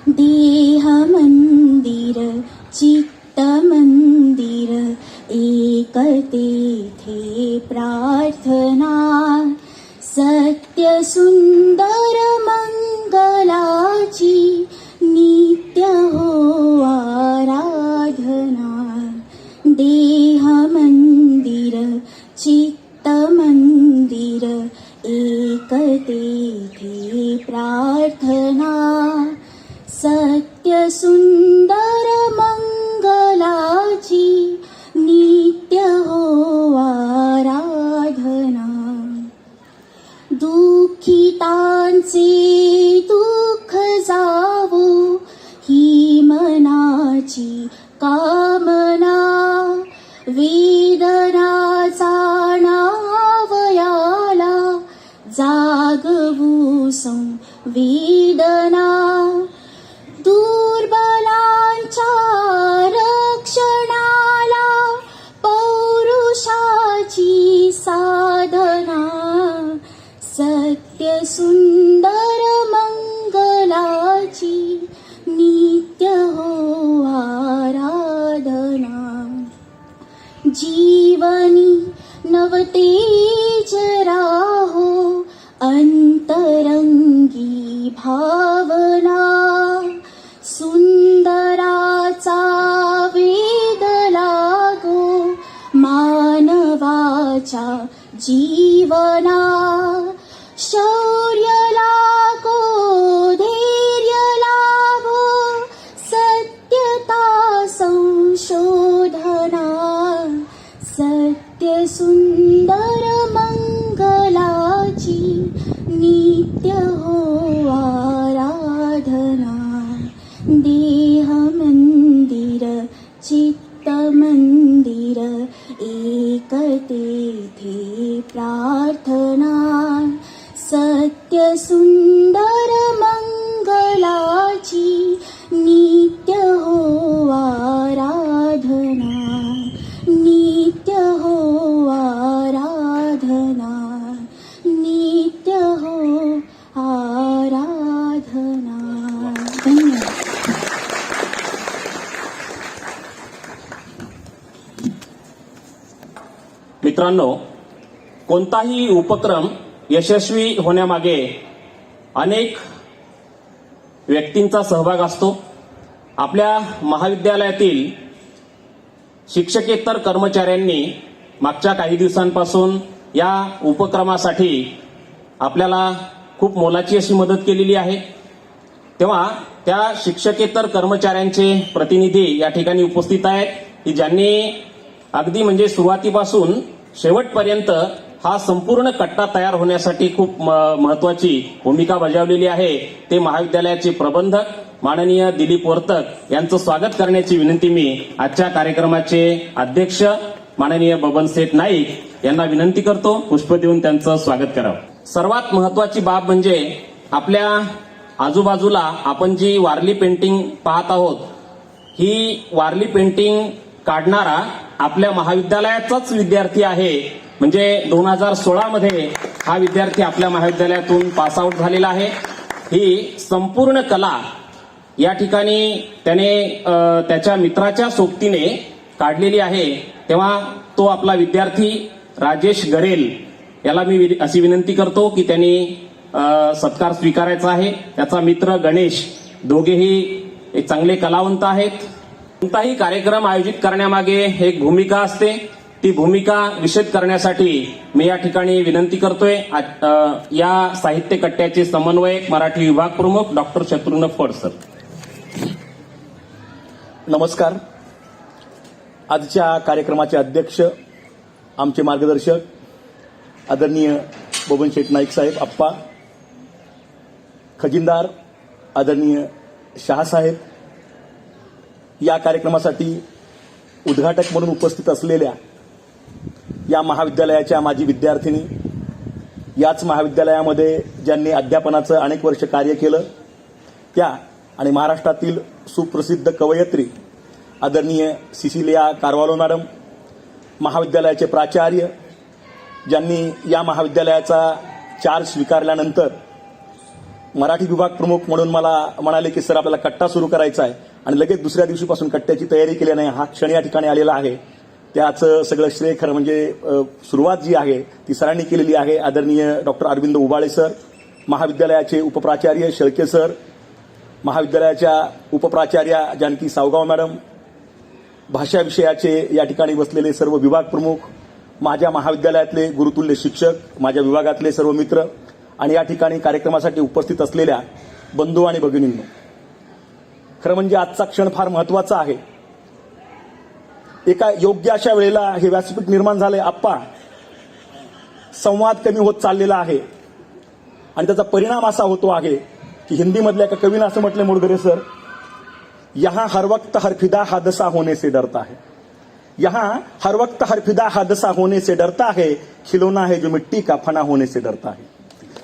देह मंदिर चित्त मंदिर एक तेथे प्रार्थना सत्य सुंदर मंगलाची नित्य हो आराधना देह मंदिर चित्त मंदिर एक तेथे प्रार्थना सत्य सुंदर मंगलाची नित्य हो आराधना दुःखितांचे दुःख जावो ही मनाची कामना वेदनाचा नावयाला जागवू संवेदना दुर्बलांच्या रक्षणाला पौरुषाची साधना सत्य सुंदर मंगलाची नित्य हो आराधना जीवनी नवतेज राहो अंतरंगी भावना सुंदराचा वेद लागो मानवाच्या जीवना शौर्य लागो धैर्य लाभो सत्यता संशोधना सत्य सुंदर मंगलाची नित्य हो आराधना देह मंदिर चित्त मंदिर एक तेथे प्रार्थना सत्य सुंदर मंगलाची नित्य हो आराधना नित्य हो आराधना नित्य हो आराधना धन्यवाद. मित्रांनो, कोणताही उपक्रम यशस्वी होण्यामागे अनेक व्यक्तींचा सहभाग असतो. आपल्या महाविद्यालयातील शिक्षकेतर कर्मचाऱ्यांनी मागच्या काही दिवसांपासून या उपक्रमासाठी आपल्याला खूप मोलाची अशी मदत केलेली आहे. तेव्हा त्या शिक्षकेतर कर्मचाऱ्यांचे प्रतिनिधी या ठिकाणी उपस्थित आहेत की ज्यांनी अगदी म्हणजे सुरुवातीपासून शेवटपर्यंत हा संपूर्ण कट्टा तयार होण्यासाठी खूप महत्वाची भूमिका बजावलेली आहे. ते महाविद्यालयाचे प्रबंधक माननीय दिलीप वर्तक यांचं स्वागत करण्याची विनंती मी आजच्या कार्यक्रमाचे अध्यक्ष माननीय बबनसेठ नाईक यांना विनंती करतो. पुष्प देऊन त्यांचं स्वागत करावं. सर्वात महत्वाची बाब म्हणजे आपल्या आजूबाजूला आपण जी वारली पेंटिंग पाहत आहोत, ही वारली पेंटिंग काढणारा आपल्या महाविद्यालयाचाच विद्यार्थी आहे. म्हणजे 2016 मध्ये हा विद्यार्थी आपल्या महाविद्यालयातून पास आउट झालेला आहे. ही संपूर्ण कला या ठिकाणी त्याने त्याच्या मित्राच्या सोबतीने काढलेली आहे. तेव्हा तो आपला विद्यार्थी राजेश गरेल याला मी अशी विनंती करतो की त्यांनी सत्कार स्वीकारायचा आहे. त्याचा मित्र गणेश, दोघेही एक चांगले कलावंत आहेत. कोणताही कार्यक्रम आयोजित करण्यामागे एक भूमिका असते. ती भूमिका विशद करण्यासाठी मी या ठिकाणी विनंती करतोय या साहित्य कट्ट्याचे समन्वयक मराठी विभाग प्रमुख डॉक्टर शत्रुघ्न फड सर. नमस्कार. आजच्या कार्यक्रमाचे अध्यक्ष आमचे मार्गदर्शक आदरणीय बबनशेठ नाईक साहेब आप्पा, खजिनदार आदरणीय शहासाहेब, या कार्यक्रमासाठी उद्घाटक म्हणून उपस्थित असलेल्या या महाविद्यालयाच्या माजी विद्यार्थिनी, याच महाविद्यालयामध्ये ज्यांनी अध्यापनाचं अनेक वर्ष कार्य केलं त्या आणि महाराष्ट्रातील सुप्रसिद्ध कवयित्री आदरणीय सिसिलिया कारवालो मॅडम, महाविद्यालयाचे प्राचार्य ज्यांनी या महाविद्यालयाचा चार्ज स्वीकारल्यानंतर मराठी विभाग प्रमुख म्हणून मला म्हणाले की सर आपल्याला कट्टा सुरू करायचा आहे आणि लगेच दुसऱ्या दिवशीपासून कट्ट्याची तयारी केली नाही. हा क्षण या ठिकाणी आलेला आहे. त्याचं सगळं श्रेय खरं म्हणजे सुरुवात जी आहे ती सरांनी केलेली आहे. आदरणीय डॉक्टर अरविंद उबाळे सर, महाविद्यालयाचे उपप्राचार्य शेळके सर, महाविद्यालयाच्या उपप्राचार्या जानकी सावगाव मॅडम, भाषा विषयाचे या ठिकाणी बसलेले सर्व विभाग प्रमुख, माझ्या महाविद्यालयातले गुरुतुल्य शिक्षक, माझ्या विभागातले सर्व मित्र आणि या ठिकाणी कार्यक्रमासाठी उपस्थित असलेल्या बंधू आणि भगिनींनो, खरं म्हणजे आजचा क्षण फार महत्वाचा आहे. एका योग्य अशा वेळेला हे व्यासपीठ निर्माण झालंय. आप्पा, संवाद कमी होत चाललेला आहे आणि त्याचा परिणाम असा होतो आहे की हिंदीमधल्या एका कवीनं असं म्हटलं मोडगरे सर, यहां हर वक्त हर फिदा हादसा होने से डरता है. यहां हर वक्त हर फिदा हादसा होने से डरता है, खिलौना है जो मिट्टी का फना होने से डरता है.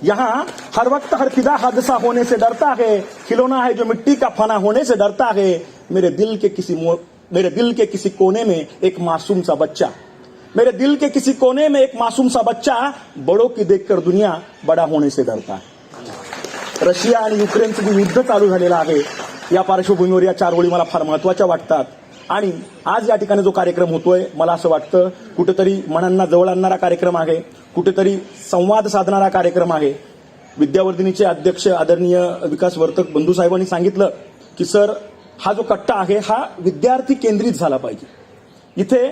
यहां हर वक्त हर फिदा हादसा होने से डरता है, खिलौना है जो मिट्टी का फना होने से डरता है. मेरे दिल के किसी कोने में एक मासूम सा बच्चा, मेरे दिल के किसी कोने में एक मासूम सा बच्चा बड़ों की देखकर दुनिया बड़ा होने से डरता है. रशिया आणि युक्रेनचं जे युद्ध चालू झालेलं आहे या पार्श्वभूमीवर या 4 ओळी मला फार महत्वाच्या वाटतात. आणि आज या ठिकाणी जो कार्यक्रम होतोय मला असं वाटतं कुठेतरी मनांना जवळ आणणारा कार्यक्रम आहे, कुठेतरी संवाद साधणारा कार्यक्रम आहे. विद्यावर्धिनीचे अध्यक्ष आदरणीय विकास वर्तक बंधू साहेबांनी सांगितलं की सर हा जो कट्टा आहे हा विद्यार्थी केंद्रित झाला पाहिजे. इथे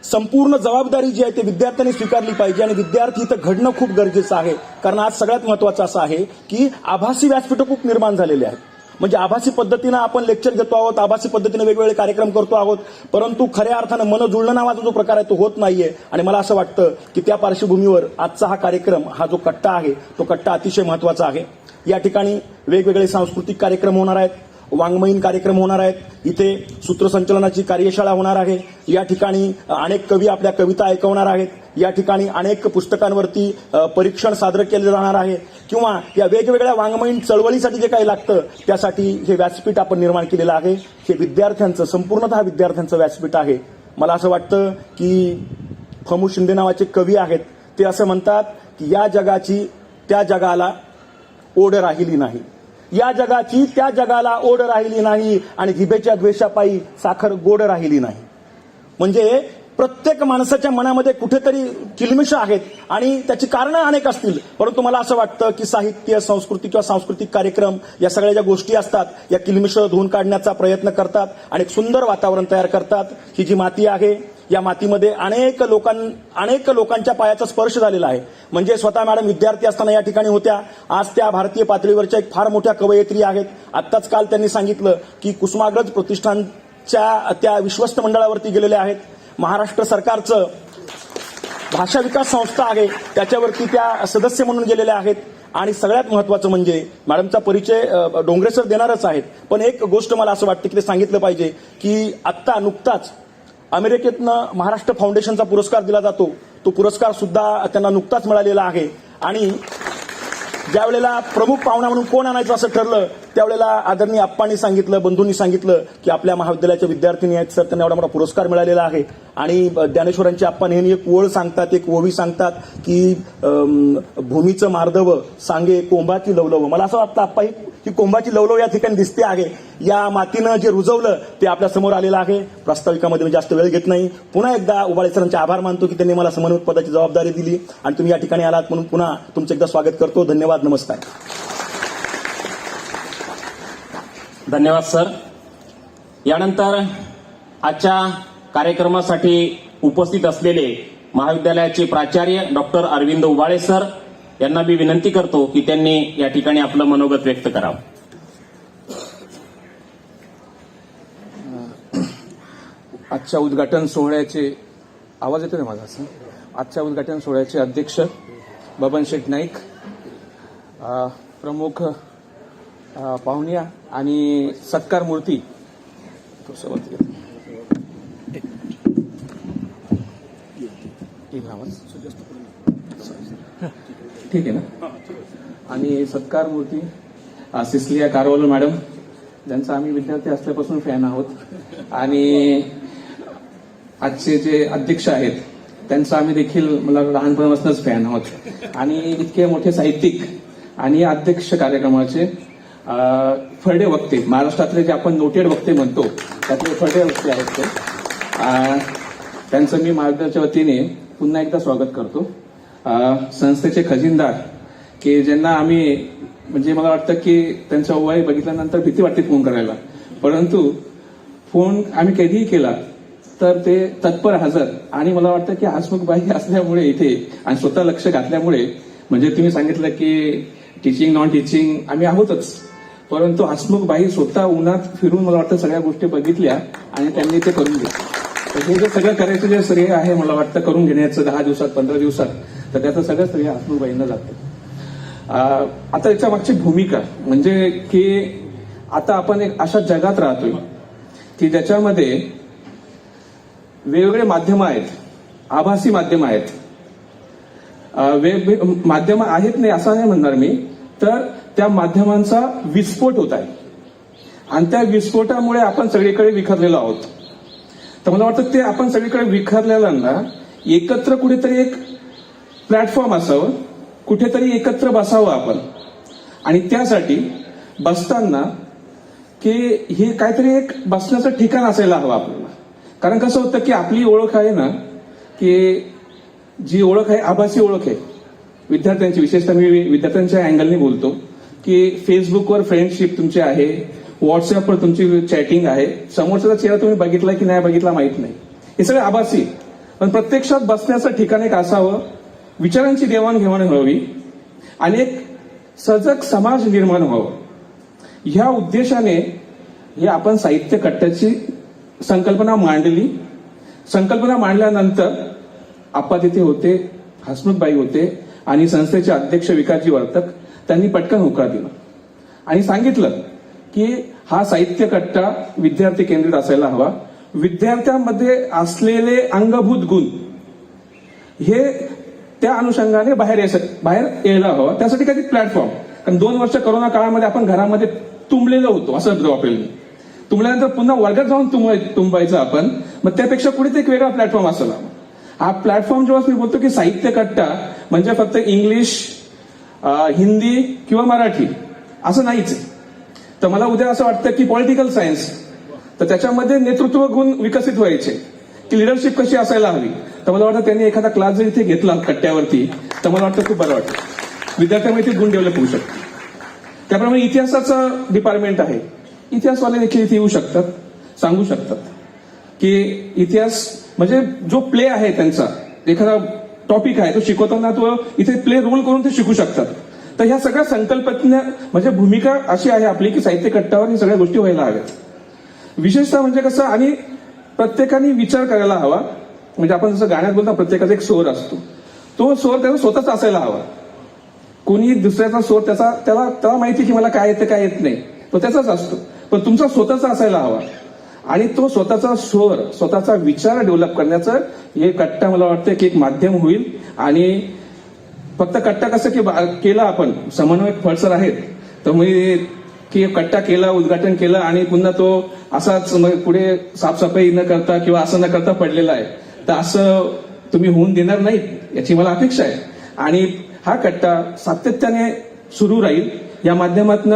संपूर्ण जबाबदारी जी आहे ती विद्यार्थ्यांनी स्वीकारली पाहिजे आणि विद्यार्थी इथं घडणं खूप गरजेचं आहे. कारण आज सगळ्यात महत्वाचं असं आहे की आभासी व्यासपीठं खूप निर्माण झालेले आहेत. म्हणजे आभासी पद्धतीनं आपण लेक्चर घेतो आहोत, आभासी पद्धतीने वेगवेगळे कार्यक्रम करतो आहोत, परंतु खऱ्या अर्थानं मन जुळणं नावाचा जो प्रकार आहे तो होत नाहीये. आणि मला असं वाटतं की त्या पार्श्वभूमीवर आजचा हा कार्यक्रम, हा जो कट्टा आहे तो कट्टा अतिशय महत्वाचा आहे. या ठिकाणी वेगवेगळे सांस्कृतिक कार्यक्रम होणार आहेत, वाङ्मयीन कार्यक्रम होणार आहेत, इथे सूत्रसंचलनाची कार्यशाळा होणार आहे, या ठिकाणी अनेक कवी आपल्या कविता ऐकवणार आहेत, या ठिकाणी अनेक पुस्तकांवरती परीक्षण सादर केले जाणार आहे किंवा या वेगवेगळ्या वाङ्मयीन चळवळीसाठी जे काही लागतं त्यासाठी हे व्यासपीठ आपण निर्माण केलेलं आहे. हे विद्यार्थ्यांचं, संपूर्णतः विद्यार्थ्यांचं व्यासपीठ आहे. मला असं वाटतं की फमू शिंदे नावाचे कवी आहेत, ते असं म्हणतात की या जगाची त्या जगाला ओढ राहिली नाही, या जगाची त्या जगाला ओढ राहिली नाही आणि जिभेच्या द्वेषापायी साखर गोड राहिली नाही. म्हणजे प्रत्येक माणसाच्या मनामध्ये कुठेतरी किलमिष आहेत आणि त्याची कारणं अनेक असतील, परंतु मला असं वाटतं की साहित्य, संस्कृती किंवा सांस्कृतिक कार्यक्रम या सगळ्या ज्या गोष्टी असतात या किलमिष धुवून काढण्याचा प्रयत्न करतात आणि एक सुंदर वातावरण तयार करतात. ही जी माती आहे या मातीमध्ये अनेक लोकांच्या पायाचा स्पर्श झालेला आहे. म्हणजे स्वतः मॅडम विद्यार्थी असताना या ठिकाणी होत्या, आज त्या भारतीय पातळीवरच्या एक फार मोठ्या कवयित्री आहेत. आत्ताच काल त्यांनी सांगितलं की कुसुमाग्रज प्रतिष्ठानच्या त्या विश्वस्त मंडळावरती गेलेल्या आहेत. महाराष्ट्र सरकारचं भाषा विकास संस्था आहे त्याच्यावरती त्या सदस्य म्हणून गेलेल्या आहेत. आणि सगळ्यात महत्वाचं म्हणजे मॅडमचा परिचय डोंगरे सर देणारच आहेत, पण एक गोष्ट मला असं वाटतं की ते सांगितलं पाहिजे की आत्ता नुकताच अमेरिकेतनं महाराष्ट्र फाउंडेशनचा पुरस्कार दिला जातो, तो पुरस्कार सुद्धा त्यांना नुकताच मिळालेला आहे. आणि ज्या वेळेला प्रमुख पाहुणा म्हणून कोण आणायचं असं ठरलं त्यावेळेला आदरणीय आप्पांनी सांगितलं, बंधूंनी सांगितलं की आपल्या महाविद्यालयाच्या विद्यार्थिनी आहेत सर, त्यांना एवढा मोठा पुरस्कार मिळालेला आहे. आणि ज्ञानेश्वरांचे आप्पा नेहमी एक ओळ सांगतात, एक ओवी सांगतात की भूमीचं मार्दव सांगे कोंबाची लवलव. मला असं वाटतं आप्पा ही कोंबाची लवलव या ठिकाणी दिसते आहे. या मातीनं जे रुजवलं ते आपल्या समोर आलेलं आहे. प्रास्ताविकामध्ये मी जास्त वेळ घेत नाही. पुन्हा एकदा उबाळे सरांचे आभार मानतो की त्यांनी मला समन्वयक पदाची जबाबदारी दिली आणि तुम्ही या ठिकाणी आलात म्हणून पुन्हा तुमचं एकदा स्वागत करतो. धन्यवाद, नमस्कार. धन्यवाद सर. यानंतर आजच्या कार्यक्रमासाठी उपस्थित असलेले महाविद्यालयाचे प्राचार्य डॉक्टर अरविंद उबाळे सर यांना मी विनंती करतो की त्यांनी या ठिकाणी आपलं मनोगत व्यक्त करावं. आजच्या उद्घाटन सोहळ्याचे आवाज येतो ना माझा असं आजच्या उद्घाटन सोहळ्याचे अध्यक्ष बबन शेठ नाईक, प्रमुख पाहुण्या आणि सत्कार मूर्ती ठीक आहे ना, आणि सत्कार मूर्ती सिस्लिया कारवालो मॅडम, ज्यांचा आम्ही विद्यार्थी असल्यापासून फॅन आहोत. आणि आजचे जे अध्यक्ष आहेत त्यांचा आम्ही देखील मला लहानपणापासूनच फॅन आहोत. आणि इतके मोठे साहित्यिक आणि अध्यक्ष कार्यक्रमाचे फरडे वक्ते, महाराष्ट्रातले जे आपण नोटेड वक्ते म्हणतो त्यातले फरडे वक्ते आहेत ते. त्यांचं मी मार्गदर्शनाच्या वतीने पुन्हा एकदा स्वागत करतो. संस्थेचे खजिनदार की ज्यांना आम्ही म्हणजे मला वाटतं की त्यांचं वय बघितल्यानंतर भीती वाटते फोन करायला, परंतु फोन आम्ही कधीही केला तर ते तत्पर हजर. आणि मला वाटतं की हसमुखबाई असल्यामुळे इथे आणि स्वतः लक्ष घातल्यामुळे, म्हणजे तुम्ही सांगितलं की टीचिंग नॉन टीचिंग आम्ही आहोतच, परंतु हसमुखबाई स्वतः उन्हात फिरून मला वाटतं सगळ्या गोष्टी बघितल्या आणि त्यांनी ते करून घेतलं. तर हे जे सगळं करायचं जे श्रेय आहे मला वाटतं करून घेण्याचं 10 दिवसात 15 दिवसात, तर त्याचं सगळं श्रेय हसमुखबाईंना जातं. आता याच्या मागची भूमिका म्हणजे की आता आपण एक अशा जगात राहतोय की ज्याच्यामध्ये वेगवेगळे माध्यम आहेत, आभासी माध्यम आहेत, माध्यम आहेत नाही असं नाही म्हणणार मी, तर त्या माध्यमांचा विस्फोट होत आहे आणि त्या विस्फोटामुळे आपण सगळीकडे विखरलेलो आहोत. तर मला वाटतं ते आपण सगळीकडे विखरलेल्यांना एकत्र कुठेतरी एक प्लॅटफॉर्म असावं, कुठेतरी एकत्र बसावं आपण. आणि त्यासाठी बसताना की हे काहीतरी एक बसण्याचं ठिकाण असायला हवं आपल्याला. कारण कसं होतं की आपली ओळख आहे ना, की जी ओळख आहे आभासी ओळख आहे विद्यार्थ्यांची, विशेषतः मी विद्यार्थ्यांच्या अँगलने बोलतो की फेसबुकवर फ्रेंडशिप तुमची आहे, व्हॉट्सअपवर तुमची चॅटिंग आहे, समोरचा चेहरा तुम्ही बघितला की नाही बघितला माहित नाही, हे सगळं आभासी. पण प्रत्यक्षात बसण्याचं ठिकाण एक असावं, विचारांची देवाणघेवाण व्हावी आणि एक सजग समाज निर्माण व्हावं. ह्या उद्देशाने हे आपण साहित्य कट्ट्याची संकल्पना मांडली. संकल्पना मांडल्यानंतर आप्पा तिथे होते, हसमुखबाई होते आणि संस्थेचे अध्यक्ष विकासजी वर्तक, त्यांनी पटकन होकार दिला आणि सांगितलं की हा साहित्य कट्टा विद्यार्थी केंद्रित असायला हवा. विद्यार्थ्यांमध्ये असलेले अंगभूत गुण हे त्या अनुषंगाने बाहेर यायला हवं. त्यासाठी काही प्लॅटफॉर्म, कारण 2 वर्ष कोरोना काळामध्ये आपण घरामध्ये तुंबलेलो होतो असं वापरेल. तुंबल्यानंतर पुन्हा वर्गात जाऊन तुंबायचं आपण, मग त्यापेक्षा कुठेतरी एक वेगळा प्लॅटफॉर्म असायला. हा प्लॅटफॉर्म जेव्हा मी बोलतो की साहित्य कट्टा म्हणजे फक्त इंग्लिश, हिंदी किंवा मराठी असं नाहीच आहे. तर मला उद्या असं वाटतं की पॉलिटिकल सायन्स, तर त्याच्यामध्ये नेतृत्व गुण विकसित व्हायचे की लिडरशिप कशी असायला हवी. तर मला वाटतं त्यांनी एखादा क्लास जर इथे घेतला कट्ट्यावरती तर मला वाटतं खूप बरं वाटतं, विद्यार्थ्यांमध्ये गुण डेव्हलप होऊ शकतो. त्याप्रमाणे इतिहासाचं डिपार्टमेंट आहे, इतिहासवाले देखील इथे येऊ शकतात, सांगू शकतात की इतिहास म्हणजे जो प्ले आहे त्यांचा, एखादा टॉपिक आहे तो शिकवताना तो इथे प्ले रोल करून ते शिकू शकतात. तर ह्या सगळ्या संकल्पना म्हणजे भूमिका अशी आहे आपली की साहित्य कट्ट्यावर ही सगळ्या गोष्टी व्हायला हव्यात. विशेषतः म्हणजे कसं, आणि प्रत्येकाने विचार करायला हवा. म्हणजे आपण जसं गाण्यात बोलतो प्रत्येकाचा एक स्वर असतो, तो स्वर त्याचा स्वतःच असायला हवा. कोणी दुसऱ्याचा स्वर त्याला माहिती की मला काय येतं काय येत नाही, तो त्याचाच असतो, पण तुमचा स्वतःचा असायला हवा. आणि तो स्वतःचा स्वर, स्वतःचा विचार डेव्हलप करण्याचं हे कट्टा मला वाटतं की एक माध्यम होईल. आणि फक्त कट्टा कसं की केला आपण, समन्वयक फळसर आहेत तर मी की कट्टा केला, उद्घाटन केलं आणि पुन्हा तो असाच पुढे साफसफाई न करता किंवा असं न करता पडलेला आहे, तर असं तुम्ही होऊन देणार नाहीत याची मला अपेक्षा आहे. आणि हा कट्टा सातत्याने सुरू राहील. या माध्यमातून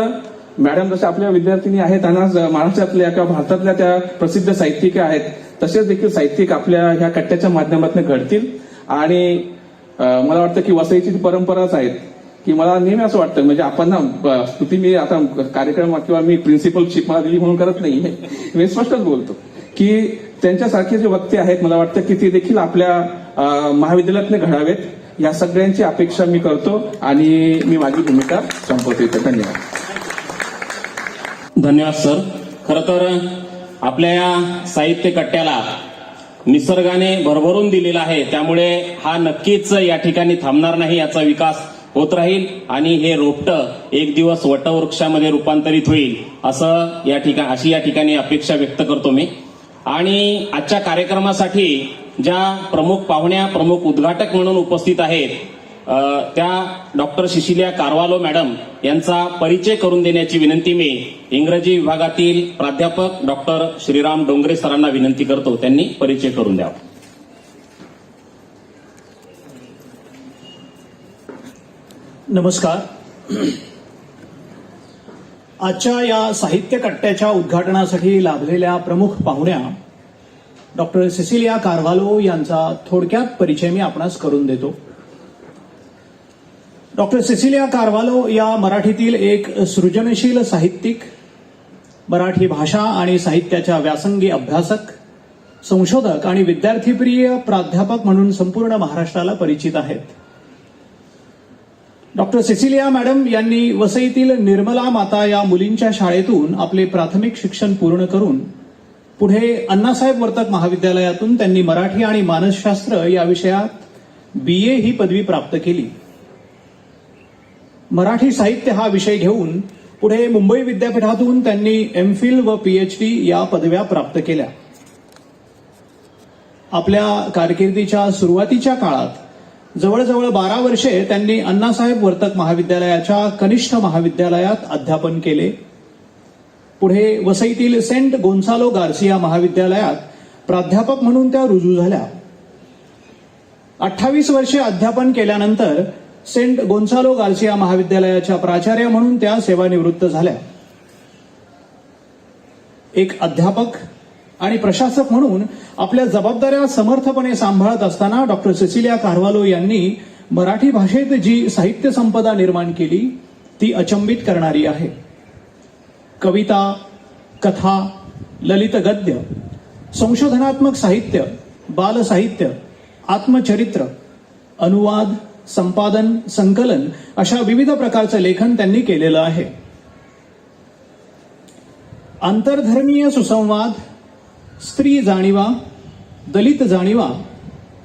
मॅडम जसं आपल्या विद्यार्थिनी आहेत आणि महाराष्ट्रातल्या किंवा भारतातल्या त्या प्रसिद्ध साहित्यिका आहेत, तसेच देखील साहित्यिक आपल्या ह्या कट्ट्याच्या माध्यमातून घडतील. आणि मला वाटतं की वसईची परंपराच आहेत की मला नेहमी असं वाटतं, म्हणजे आपण ना स्तुती मी आता कार्यक्रम किंवा मी प्रिन्सिपलशिप मला दिली म्हणून करत नाही, मी स्पष्टच बोलतो की त्यांच्यासारखे जे वक्ते आहेत मला वाटतं की ते देखील आपल्या महाविद्यालयातले घडावेत. या सगळ्यांची अपेक्षा मी करतो आणि मी माझी भूमिका संपवते. धन्यवाद. धन्यवाद सर. खरं तर आपल्या या साहित्य कट्ट्याला निसर्गाने भरभरून दिलेला आहे, त्यामुळे हा नक्कीच या ठिकाणी थांबणार नाही, याचा विकास होत राहील आणि हे रोपटं एक दिवस वटवृक्षामध्ये रूपांतरित होईल अशी या ठिकाणी अपेक्षा व्यक्त करतो मी. आणि आजच्या कार्यक्रमासाठी ज्या प्रमुख पाहुण्या, प्रमुख उद्घाटक म्हणून उपस्थित आहेत त्या डॉक्टर शिशिलिया कारवालो मॅडम यांचा परिचय करून देण्याची विनंती मी इंग्रजी विभागातील प्राध्यापक डॉक्टर श्रीराम डोंगरे सरांना विनंती करतो, त्यांनी परिचय करून द्यावा. नमस्कार. आजच्या या साहित्य कट्ट्याच्या उद्घाटनासाठी लाभलेल्या प्रमुख पाहुण्या डॉक्टर सिसिलिया कारवालो यांचा थोडक्यात परिचय मी आपणास करून देतो. डॉक्टर सिसिलिया कारवालो या मराठीतील एक सृजनशील साहित्यिक, मराठी भाषा आणि साहित्याच्या व्यासंगी अभ्यासक, संशोधक आणि विद्यार्थीप्रिय प्राध्यापक म्हणून संपूर्ण महाराष्ट्राला परिचित आहेत. डॉक्टर सिसिलिया मॅडम यांनी वसईतील निर्मला माता या मुलींच्या शाळेतून आपले प्राथमिक शिक्षण पूर्ण करून पुढे अण्णासाहेब वर्तक महाविद्यालयातून त्यांनी मराठी आणि मानसशास्त्र या विषयात BA ही पदवी प्राप्त केली. मराठी साहित्य हा विषय घेऊन पुढे मुंबई विद्यापीठातून त्यांनी MPhil व PhD या पदव्या प्राप्त केल्या. आपल्या कारकिर्दीच्या सुरुवातीच्या काळात जवळजवळ 12 वर्षे त्यांनी अण्णासाहेब वर्तक महाविद्यालयाच्या कनिष्ठ महाविद्यालयात अध्यापन केले. पुढे वसईतील सेंट गोन्सालो गार्सिया महाविद्यालयात प्राध्यापक म्हणून त्या रुजू झाल्या. 28 वर्षे अध्यापन केल्यानंतर सेंट गोन्सालो गार्सिया महाविद्यालयाच्या प्राचार्य म्हणून त्या सेवानिवृत्त झाल्या. एक अध्यापक आणि प्रशासक म्हणून आपल्या जबाबदाऱ्या समर्थपणे सांभाळत असताना डॉक्टर सिसिलिया कारवालो यांनी मराठी भाषेत जी साहित्य संपदा निर्माण केली ती अचंबित करणारी आहे. कविता, कथा, ललित गद्य, संशोधनात्मक साहित्य, बालसाहित्य, आत्मचरित्र, अनुवाद, संपादन, संकलन अशा विविध प्रकारचं लेखन त्यांनी केलेलं आहे. आंतरधर्मीय सुसंवाद, स्त्री जाणीवा, दलित जाणीवा,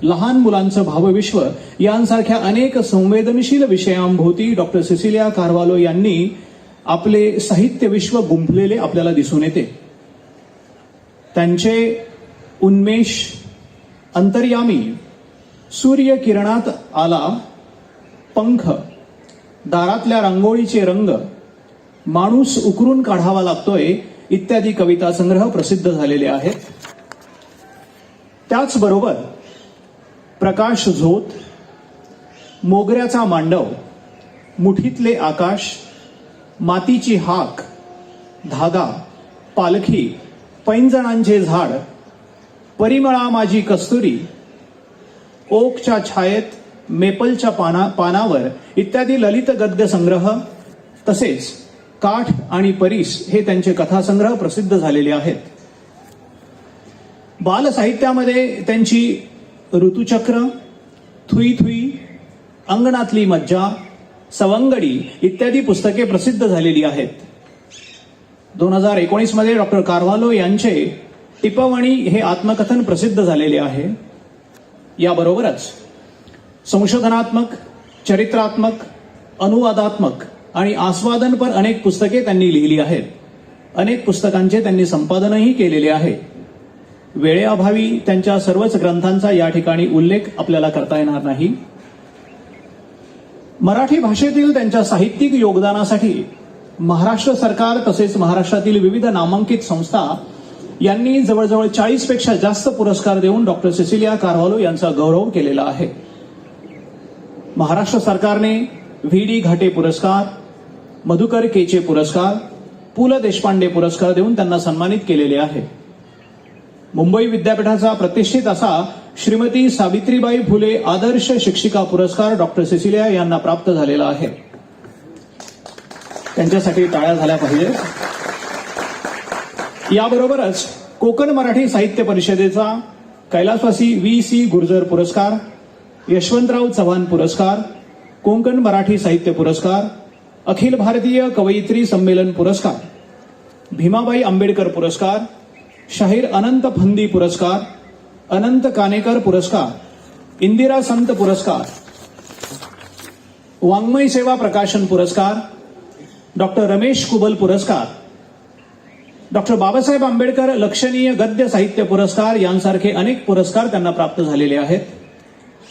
लहान मुलांचं भावविश्व यांसारख्या अनेक संवेदनशील विषयांभोवती डॉक्टर सिसिलिया कारवालो यांनी आपले साहित्य विश्व गुंफलेले आपल्याला दिसून येते. त्यांचे उन्मेष, अंतर्यामी, सूर्य किरणात आला, पंख, दारातल्या रांगोळीचे रंग, माणूस उकरून काढावा लागतोय इत्यादी कविता संग्रह प्रसिद्ध झालेले आहेत. त्याचबरोबर प्रकाश झोत, मोगऱ्याचा मांडव, मुठीतले आकाश, मातीची हाक, धागा, पालखी, पैंजणांचे झाड, परिमळा माझी कस्तुरी, ओकच्या छायेत, मेपलच्या पानावर इत्यादी ललित गद्य संग्रह, तसेच काठ आणि परीस हे त्यांचे कथासंग्रह प्रसिद्ध झालेले आहेत. बालसाहित्यामध्ये त्यांची ऋतुचक्र, थुई थुई, अंगणातली मज्जा, सवंगडी इत्यादी पुस्तके प्रसिद्ध झालेली आहेत. 2019 मध्ये डॉक्टर कारवालो यांचे टिपवणी हे आत्मकथन प्रसिद्ध झालेले आहे. याबरोबरच संशोधनात्मक, चरित्रात्मक, अनुवादात्मक आणि आस्वादनपर अनेक पुस्तके त्यांनी लिहिली आहेत. अनेक पुस्तकांचे त्यांनी संपादनही केलेले आहे. वेळेअभावी त्यांच्या सर्वच ग्रंथांचा या ठिकाणी उल्लेख आपल्याला करता येणार नाही. मराठी भाषेतील त्यांच्या साहित्यिक योगदानासाठी महाराष्ट्र सरकार तसेच महाराष्ट्रातील विविध नामांकित संस्था यांनी जवळजवळ 40 पेक्षा जास्त पुरस्कार देऊन डॉक्टर सिसिलिया कारवालो यांचा गौरव केलेला आहे. महाराष्ट्र सरकारने VD घाटे पुरस्कार, मधुकर केचे पुरस्कार, पु ल देशपांडे पुरस्कार देऊन त्यांना सन्मानित केलेले आहे. मुंबई विद्यापीठाचा प्रतिष्ठित असा श्रीमती सावित्रीबाई फुले आदर्श शिक्षिका पुरस्कार डॉक्टर सिसिलिया यांना प्राप्त झालेला आहे. त्यांच्यासाठी टाळ्या झाल्या पाहिजेत. याबरोबरच कोकण मराठी साहित्य परिषदेचा कैलासवासी VC गुर्जर पुरस्कार, यशवंतराव चव्हाण पुरस्कार, कोकण मराठी साहित्य पुरस्कार, अखिल भारतीय कवयित्री संमेलन पुरस्कार, भीमाबाई आंबेडकर पुरस्कार, शाहीर अनंत फंदी पुरस्कार, अनंत कानेकर पुरस्कार, इंदिरा संत पुरस्कार, वाङ्मय सेवा प्रकाशन पुरस्कार, डॉक्टर रमेश कुबल पुरस्कार, डॉक्टर बाबासाहेब आंबेडकर लक्षणीय गद्य साहित्य पुरस्कार यांसारखे अनेक पुरस्कार त्यांना प्राप्त झालेले आहेत.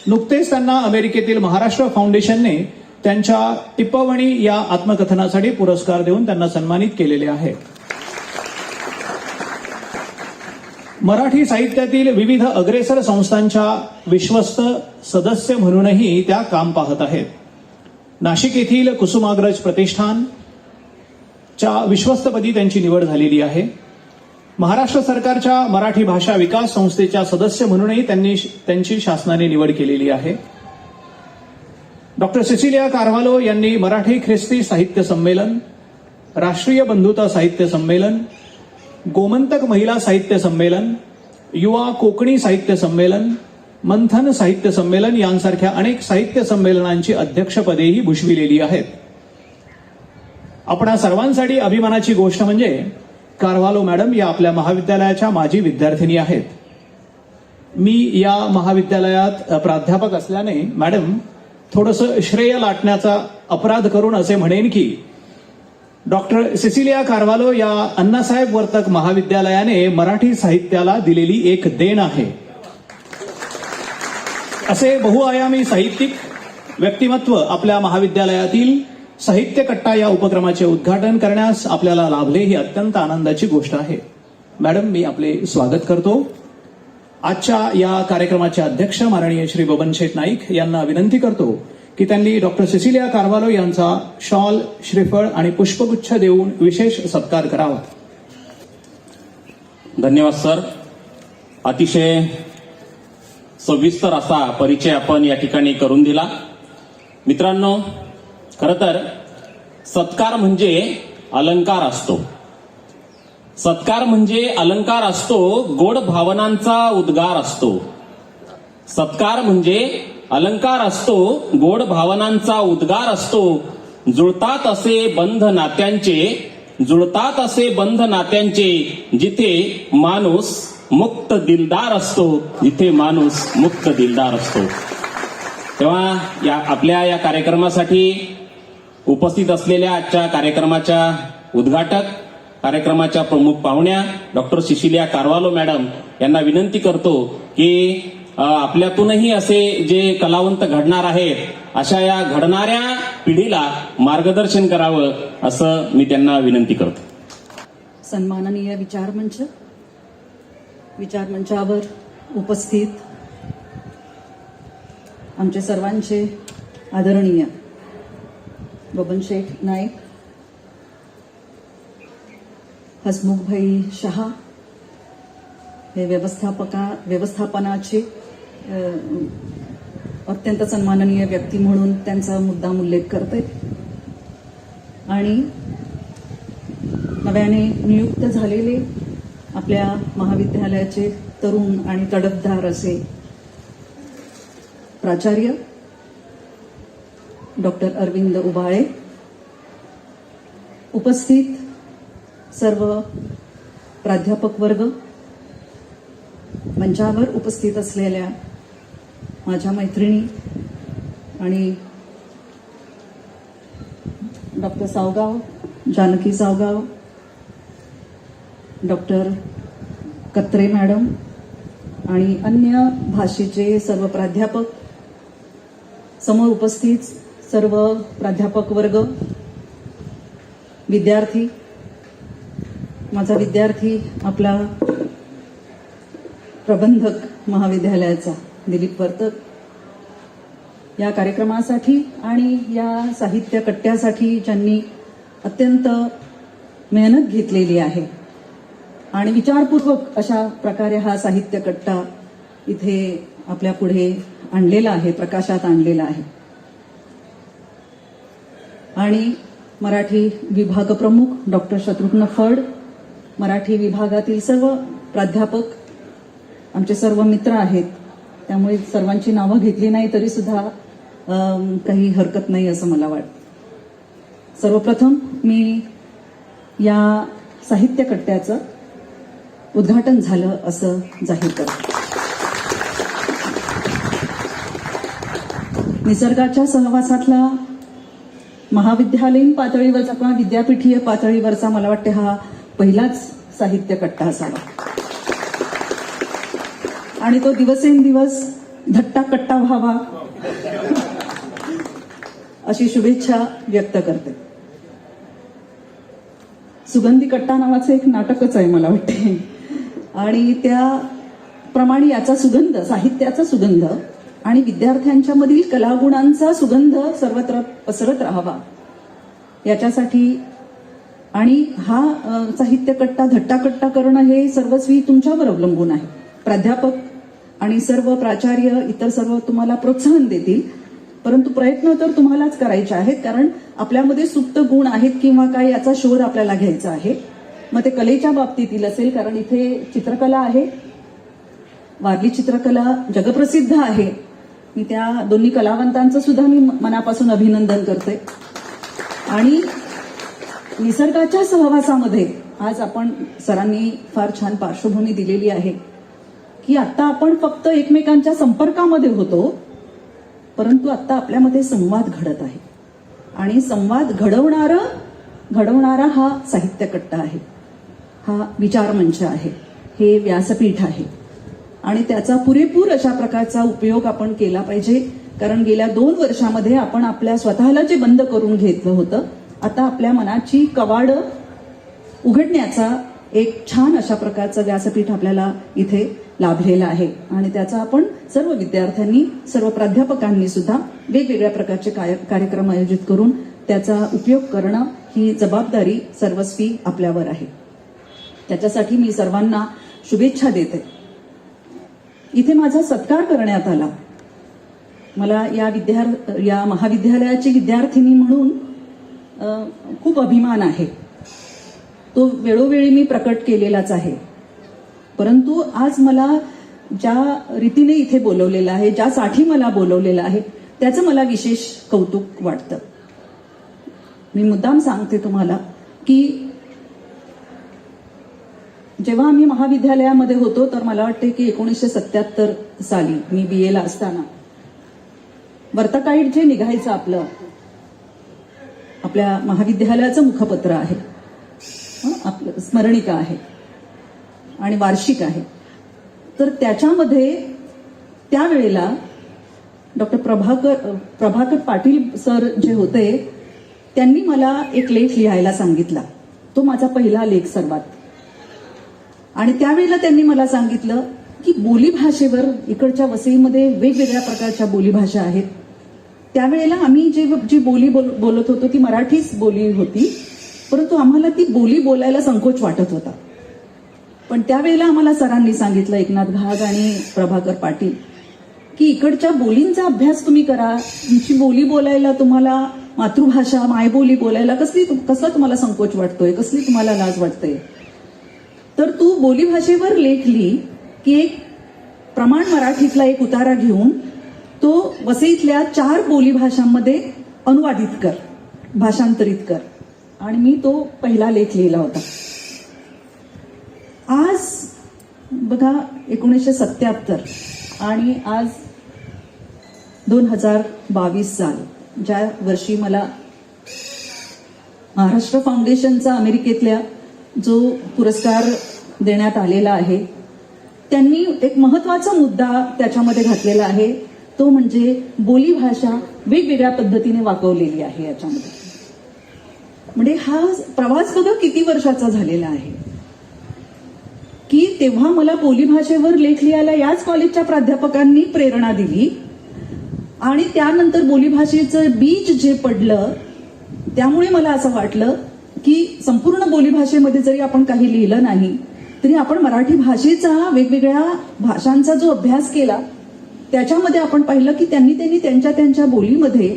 नुकतेच त्यांना अमेरिकेतील महाराष्ट्र फाउंडेशनने त्यांच्या टिपवणी या आत्मकथनासाठी पुरस्कार देऊन त्यांना सन्मानित केलेले आहे. मराठी साहित्यातील विविध अग्रेसर संस्थांच्या विश्वस्त सदस्य म्हणूनही त्या काम पाहत आहेत. नाशिक येथील कुसुमाग्रज प्रतिष्ठान च्या विश्वस्तपदी त्यांची निवड झालेली आहे. महाराष्ट्र सरकारच्या मराठी भाषा विकास संस्थेच्या सदस्य म्हणूनही त्यांची शासनाने निवड केलेली आहे. डॉक्टर सिसिलिया कारवालो यांनी मराठी ख्रिस्ती साहित्य संमेलन, राष्ट्रीय बंधुता साहित्य संमेलन, गोमंतक महिला साहित्य संमेलन, युवा कोकणी साहित्य संमेलन, मंथन साहित्य संमेलन यांसारख्या अनेक साहित्य संमेलनांची अध्यक्षपदेही भूषविलेली आहेत. आपणा सर्वांसाठी अभिमानाची गोष्ट म्हणजे कारवालो मॅडम या आपल्या महाविद्यालयाच्या माजी विद्यार्थिनी आहेत. मी या महाविद्यालयात प्राध्यापक असल्याने मॅडम थोडंसं श्रेय लाटण्याचा अपराध करून असे म्हणेन की डॉक्टर सिसिलिया कारवालो या अण्णासाहेब वर्तक महाविद्यालयाने मराठी साहित्याला दिलेली एक देण आहे. असे बहुआयामी साहित्यिक व्यक्तिमत्व आपल्या महाविद्यालयातील साहित्य कट्टा या उपक्रमाचे उद्घाटन करण्यास आपल्याला लाभले ही अत्यंत आनंदाची गोष्ट आहे. मॅडम, मी आपले स्वागत करतो. आजच्या या कार्यक्रमाचे अध्यक्ष माननीय श्री बबन शेठ नाईक यांना विनंती करतो की त्यांनी डॉक्टर सिसिलिया कारवालो यांचा शॉल, श्रीफळ आणि पुष्पगुच्छ देऊन विशेष सत्कार करावा. धन्यवाद सर. अतिशय सविस्तर असा परिचय आपण या ठिकाणी करून दिला. मित्रांनो, खरं तर सत्कार म्हणजे अलंकार असतो. सत्कार म्हणजे अलंकार असतो, गोड भावनांचा उद्गार असतो. सत्कार म्हणजे अलंकार असतो, गोड भावनांचा उद्गार असतो. जुळतात असे बंध नात्यांचे, जुळतात असे बंध नात्यांचे, जिथे माणूस मुक्त दिलदार असतो, जिथे माणूस मुक्त दिलदार असतो. तेव्हा आपल्या या कार्यक्रमासाठी उपस्थित असलेल्या आजच्या कार्यक्रमाच्या उद्घाटक, कार्यक्रमाच्या प्रमुख पाहुण्या डॉक्टर सिसिलिया कारवालो मॅडम यांना विनंती करतो की आपल्यातूनही असे जे कलावंत घडणार आहेत, अशा या घडणाऱ्या पिढीला मार्गदर्शन करावं असं मी त्यांना विनंती करतो. सन्माननीय विचारमंचावर उपस्थित आमचे सर्वांचे आदरणीय बबन शेठ नाईक, हसमुखभाई शहा हे व्यवस्थापनाचे अत्यंत सन्माननीय व्यक्ती म्हणून त्यांचा मुद्दाम उल्लेख करते. आणि नव्याने नियुक्त झालेले आपल्या महाविद्यालयाचे तरुण आणि तडफदार असे प्राचार्य डॉक्टर अरविंद उबाळे, उपस्थित सर्व प्राध्यापक वर्ग, मंचावर उपस्थित असलेल्या माझ्या मैत्रिणी आणि डॉक्टर सावगाव, जानकी सावगाव, डॉक्टर कत्रे मॅडम आणि अन्य भाषेचे सर्व प्राध्यापक, समोर उपस्थित सर्व प्राध्यापक वर्ग, विद्यार्थी, माझा विद्यार्थी आपला प्रबंधक महाविद्यालयाचा दिलीप वर्तक, या कार्यक्रमासाठी आणि या साहित्य कट्ट्यासाठी ज्यांनी अत्यंत मेहनत घेतलेली आहे आणि विचारपूर्वक अशा प्रकारे हा साहित्य कट्टा इथे आपल्या पुढे आणलेला आहे, प्रकाशात आणलेला आहे. आणि मराठी विभाग प्रमुख डॉक्टर शत्रुघ्न फड, मराठी विभागातील सर्व प्राध्यापक आमचे सर्व मित्र आहेत, त्यामुळे सर्वांची नावं घेतली नाही तरी सुद्धा काही हरकत नाही असं मला वाटतं. सर्वप्रथम मी या साहित्य कट्ट्याचं उद्घाटन झालं असं जाहीर करते. निसर्गाच्या सहवासातला महाविद्यालयीन पातळीवरचा किंवा विद्यापीठीय पातळीवरचा मला वाटते हा पहिलाच साहित्य कट्टा असावा आणि तो दिवसेंदिवस धट्टा कट्टा व्हावा अशी शुभेच्छा व्यक्त करते. सुगंधी कट्टा नावाचं एक नाटकच आहे मला वाटते आणि त्याप्रमाणे याचा सुगंध, साहित्याचा सुगंध आणि विद्यार्थ्यांच्या मधील कलागुणांचा सुगंध सर्वत्र पसरत राहावा याच्यासाठी आणि हा साहित्य कट्टा धट्टाकट्टा करणं हे सर्वस्वी तुमच्यावर अवलंबून आहे. प्राध्यापक आणि सर्व प्राचार्य इतर सर्व तुम्हाला प्रोत्साहन देतील, परंतु प्रयत्न तर तुम्हालाच करायचे आहेत, कारण आपल्यामध्ये सुप्त गुण आहेत किंवा काय याचा शोध आपल्याला घ्यायचा आहे. मग ते कलेच्या बाबतीतील असेल, कारण इथे चित्रकला आहे, वारली चित्रकला जगप्रसिद्ध आहे. मी त्या दोन्ही कलावंतांचं सुद्धा मी मनापासून अभिनंदन करते. आणि निसर्गाच्या सहवासामध्ये आज आपण सरांनी फार छान पार्श्वभूमी दिलेली आहे की आता आपण फक्त एकमेकांच्या संपर्कामध्ये होतो, परंतु आता आपल्यामध्ये संवाद घडत आहे आणि संवाद घडवणारा हा साहित्य कट्टा आहे, हा विचारमंच आहे, हे व्यासपीठ आहे आणि त्याचा पुरेपूर अशा प्रकारचा उपयोग आपण केला पाहिजे. कारण गेल्या 2 वर्षामध्ये आपण आपल्या स्वतःला जे बंद करून घेतलं होतं, आता आपल्या मनाची कवाडं उघडण्याचा एक छान अशा प्रकारचं व्यासपीठ आपल्याला इथे लाभलेलं आहे आणि त्याचा आपण सर्व विद्यार्थ्यांनी, सर्व प्राध्यापकांनी सुद्धा वेगवेगळ्या प्रकारचे कार्यक्रम आयोजित करून त्याचा उपयोग करणं ही जबाबदारी सर्वस्वी आपल्यावर आहे. त्याच्यासाठी मी सर्वांना शुभेच्छा देते. इथे माझा सत्कार करण्यात आला. मला या महाविद्यालयाची विद्यार्थिनी म्हणून खूप अभिमान आहे. तो वेळोवेळी मी प्रकट केलेलाच आहे. परंतु आज मला ज्या रीतीने इथे बोलवलेलं आहे, ज्यासाठी मला बोलवलेलं आहे, त्याचं मला विशेष कौतुक वाटतं. मी मुद्दाम सांगते तुम्हाला की जेव्हा आम्ही महाविद्यालयामध्ये होतो तर मला वाटते की 1977 साली मी BA ला असताना वर्तकाईट जे निघायचं आपल्या महाविद्यालयाचं मुखपत्र आहे, आपलं स्मरणिका आहे आणि वार्षिक आहे. तर त्याच्यामध्ये त्यावेळेला डॉक्टर प्रभाकर पाटील सर जे होते त्यांनी मला एक लेख लिहायला सांगितला. तो माझा पहिला लेख सर्वात. आणि त्यावेळेला त्यांनी मला सांगितलं की बोलीभाषेवर इकडच्या वसईमध्ये वेगवेगळ्या प्रकारच्या बोलीभाषा आहेत. त्यावेळेला आम्ही जी बोली बोलत होतो ती मराठीच बोली होती, परंतु आम्हाला ती बोली बोलायला संकोच वाटत होता. पण त्यावेळेला आम्हाला सरांनी सांगितलं, एकनाथ घाग आणि प्रभाकर पाटील, की इकडच्या बोलींचा अभ्यास तुम्ही करा. तुमची बोली बोलायला, तुम्हाला मातृभाषा मायबोली बोलायला कसला तुम्हाला संकोच वाटतोय, कसली तुम्हाला लाज वाटते. तर तू बोलीभाषेवर लेख लिही की एक प्रमाण मराठीतला एक उतारा घेऊन तो वसईतल्या 4 बोलीभाषांमध्ये अनुवादित कर, भाषांतरित कर. आणि मी तो पहिला लेख लिहिला होता. आज बघा 1977 आणि आज 2022 साल, ज्या वर्षी मला महाराष्ट्र फाउंडेशनचा अमेरिकेतल्या जो पुरस्कार देण्यात आलेला आहे, त्यांनी एक महत्वाचा मुद्दा त्याच्यामध्ये घातलेला आहे. तो म्हणजे बोलीभाषा वेगवेगळ्या पद्धतीने वाकवलेली आहे याच्यामध्ये. म्हणजे हा प्रवास बघा किती वर्षाचा झालेला आहे की तेव्हा मला बोलीभाषेवर लेख लिहायला याच कॉलेजच्या प्राध्यापकांनी प्रेरणा दिली आणि त्यानंतर बोलीभाषेचं बीज जे पडलं त्यामुळे मला असं वाटलं की संपूर्ण बोलीभाषेमध्ये जरी आपण काही लिहिलं नाही तरी आपण मराठी भाषेचा वेगवेगळ्या भाषांचा जो अभ्यास केला त्याच्यामध्ये आपण पाहिलं की त्यांनी त्यांच्या बोलीमध्ये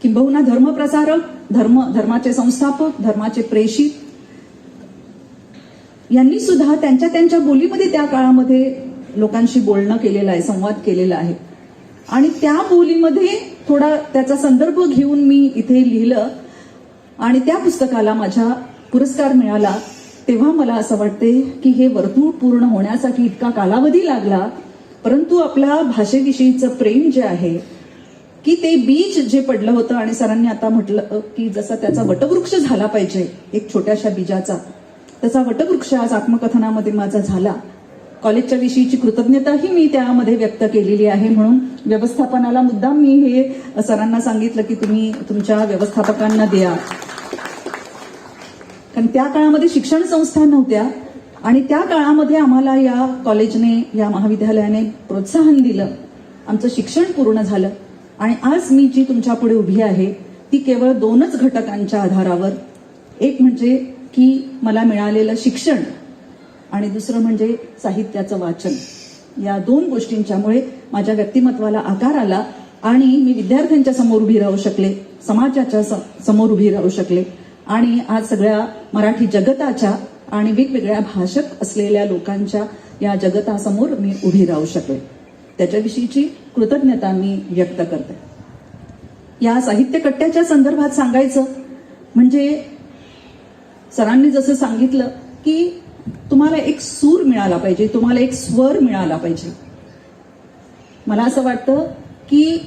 किंबहुना धर्मप्रसारक, धर्माचे संस्थापक, धर्माचे प्रेषित यांनी सुद्धा त्यांच्या बोलीमध्ये त्या काळामध्ये लोकांशी बोलणं केलेलं आहे, संवाद केलेला आहे. आणि त्या बोलीमध्ये थोडा त्याचा संदर्भ घेऊन मी इथे लिहिलं आणि त्या पुस्तकाला माझा पुरस्कार मिळाला. तेव्हा मला असं वाटते की हे वर्तुळ पूर्ण होण्यासाठी इतका कालावधी लागला, परंतु आपल्या भाषेविषयीचं प्रेम जे आहे की ते बीज जे पडलं होतं आणि सरांनी आता म्हटलं की जसा त्याचा वटवृक्ष झाला पाहिजे एक छोट्याशा बीजाचा, त्याचा वटवृक्ष आज आत्मकथनामध्ये माझा झाला. कॉलेजच्या विषयीची कृतज्ञताही मी त्यामध्ये व्यक्त केलेली आहे. म्हणून व्यवस्थापनाला मुद्दाम मी हे सरांना सांगितलं की तुम्ही तुमच्या व्यवस्थापकांना द्या, कारण त्या काळामध्ये शिक्षण संस्था नव्हत्या आणि त्या काळामध्ये आम्हाला या कॉलेजने, या महाविद्यालयाने प्रोत्साहन दिलं आमचं शिक्षण पूर्ण झालं आणि आज मी जी तुमच्या पुढे उभी आहे ती केवळ 2च घटकांच्या आधारावर, एक म्हणजे की मला मिळालेलं शिक्षण आणि दुसरं म्हणजे साहित्याचं वाचन. या 2 गोष्टींच्यामुळे माझ्या व्यक्तिमत्वाला आकार आला आणि मी विद्यार्थ्यांच्या समोर उभी राहू शकले, समाजाच्या समोर उभी राहू शकले आणि आज सगळ्या मराठी जगताच्या आणि वेगवेगळ्या भाषक असलेल्या लोकांच्या या जगतासमोर मी उभी राहू शकले. त्याच्याविषयीची कृतज्ञता मी व्यक्त करते. या साहित्य कट्ट्याच्या संदर्भात सांगायचं म्हणजे सरांनी जसं सांगितलं की तुम्हाला एक सूर मिळाला पाहिजे, तुम्हाला एक स्वर मिळाला पाहिजे. मला असं वाटतं की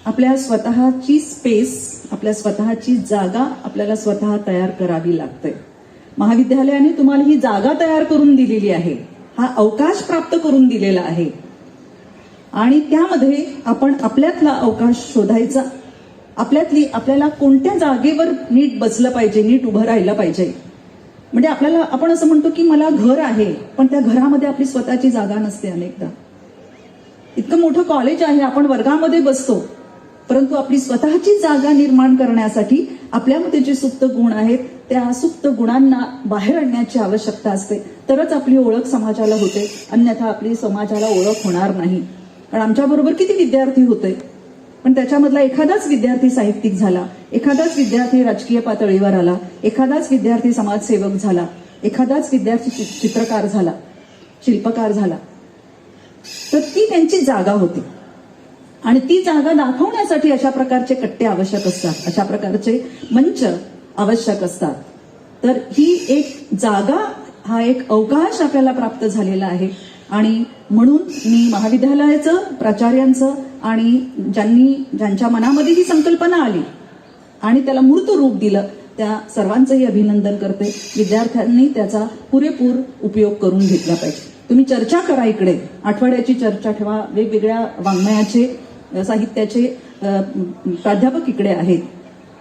आपल्या स्वतःची स्पेस, आपल्या स्वतःची जागा आपल्याला स्वतः तयार करावी लागते. महाविद्यालयाने तुम्हाला ही जागा तयार करून दिलेली आहे, हा अवकाश प्राप्त करून दिलेला आहे आणि त्यामध्ये आपण आपल्यातला अवकाश शोधायचा. आपल्याला कोणत्या जागेवर नीट बसलं पाहिजे, नीट उभं राहिलं पाहिजे. म्हणजे आपण असं म्हणतो की मला घर आहे, पण त्या घरामध्ये आपली स्वतःची जागा नसते. अनेकदा इतकं मोठं कॉलेज आहे, आपण वर्गामध्ये बसतो, परंतु आपली स्वतःची जागा निर्माण करण्यासाठी आपल्यामध्ये जे सुप्त गुण आहेत त्या सुप्त गुणांना बाहेर आणण्याची आवश्यकता असते. तरच आपली ओळख समाजाला होते, अन्यथा आपली समाजाला ओळख होणार नाही. कारण आमच्याबरोबर किती विद्यार्थी होते, पण त्याच्यामधला एखादाच विद्यार्थी साहित्यिक झाला, एखादाच विद्यार्थी राजकीय पातळीवर आला, एखादाच विद्यार्थी समाजसेवक झाला, एखादाच विद्यार्थी चित्रकार झाला, शिल्पकार झाला. तर ती त्यांची जागा होती आणि ती जागा दाखवण्यासाठी अशा प्रकारचे कट्टे आवश्यक असतात, अशा प्रकारचे मंच आवश्यक असतात. तर ही एक जागा, हा एक अवकाश आपल्याला प्राप्त झालेला आहे आणि म्हणून मी महाविद्यालयाचं, प्राचार्यांचं आणि ज्यांच्या मनामध्ये ही संकल्पना आली आणि त्याला मूर्त रूप दिलं त्या सर्वांचंही अभिनंदन करते. विद्यार्थ्यांनी त्याचा पुरेपूर उपयोग करून घेतला पाहिजे. तुम्ही चर्चा करा, इकडे आठवड्याची चर्चा ठेवा, वेगवेगळ्या वाङ्मयाचे, साहित्याचे प्राध्यापक इकडे आहेत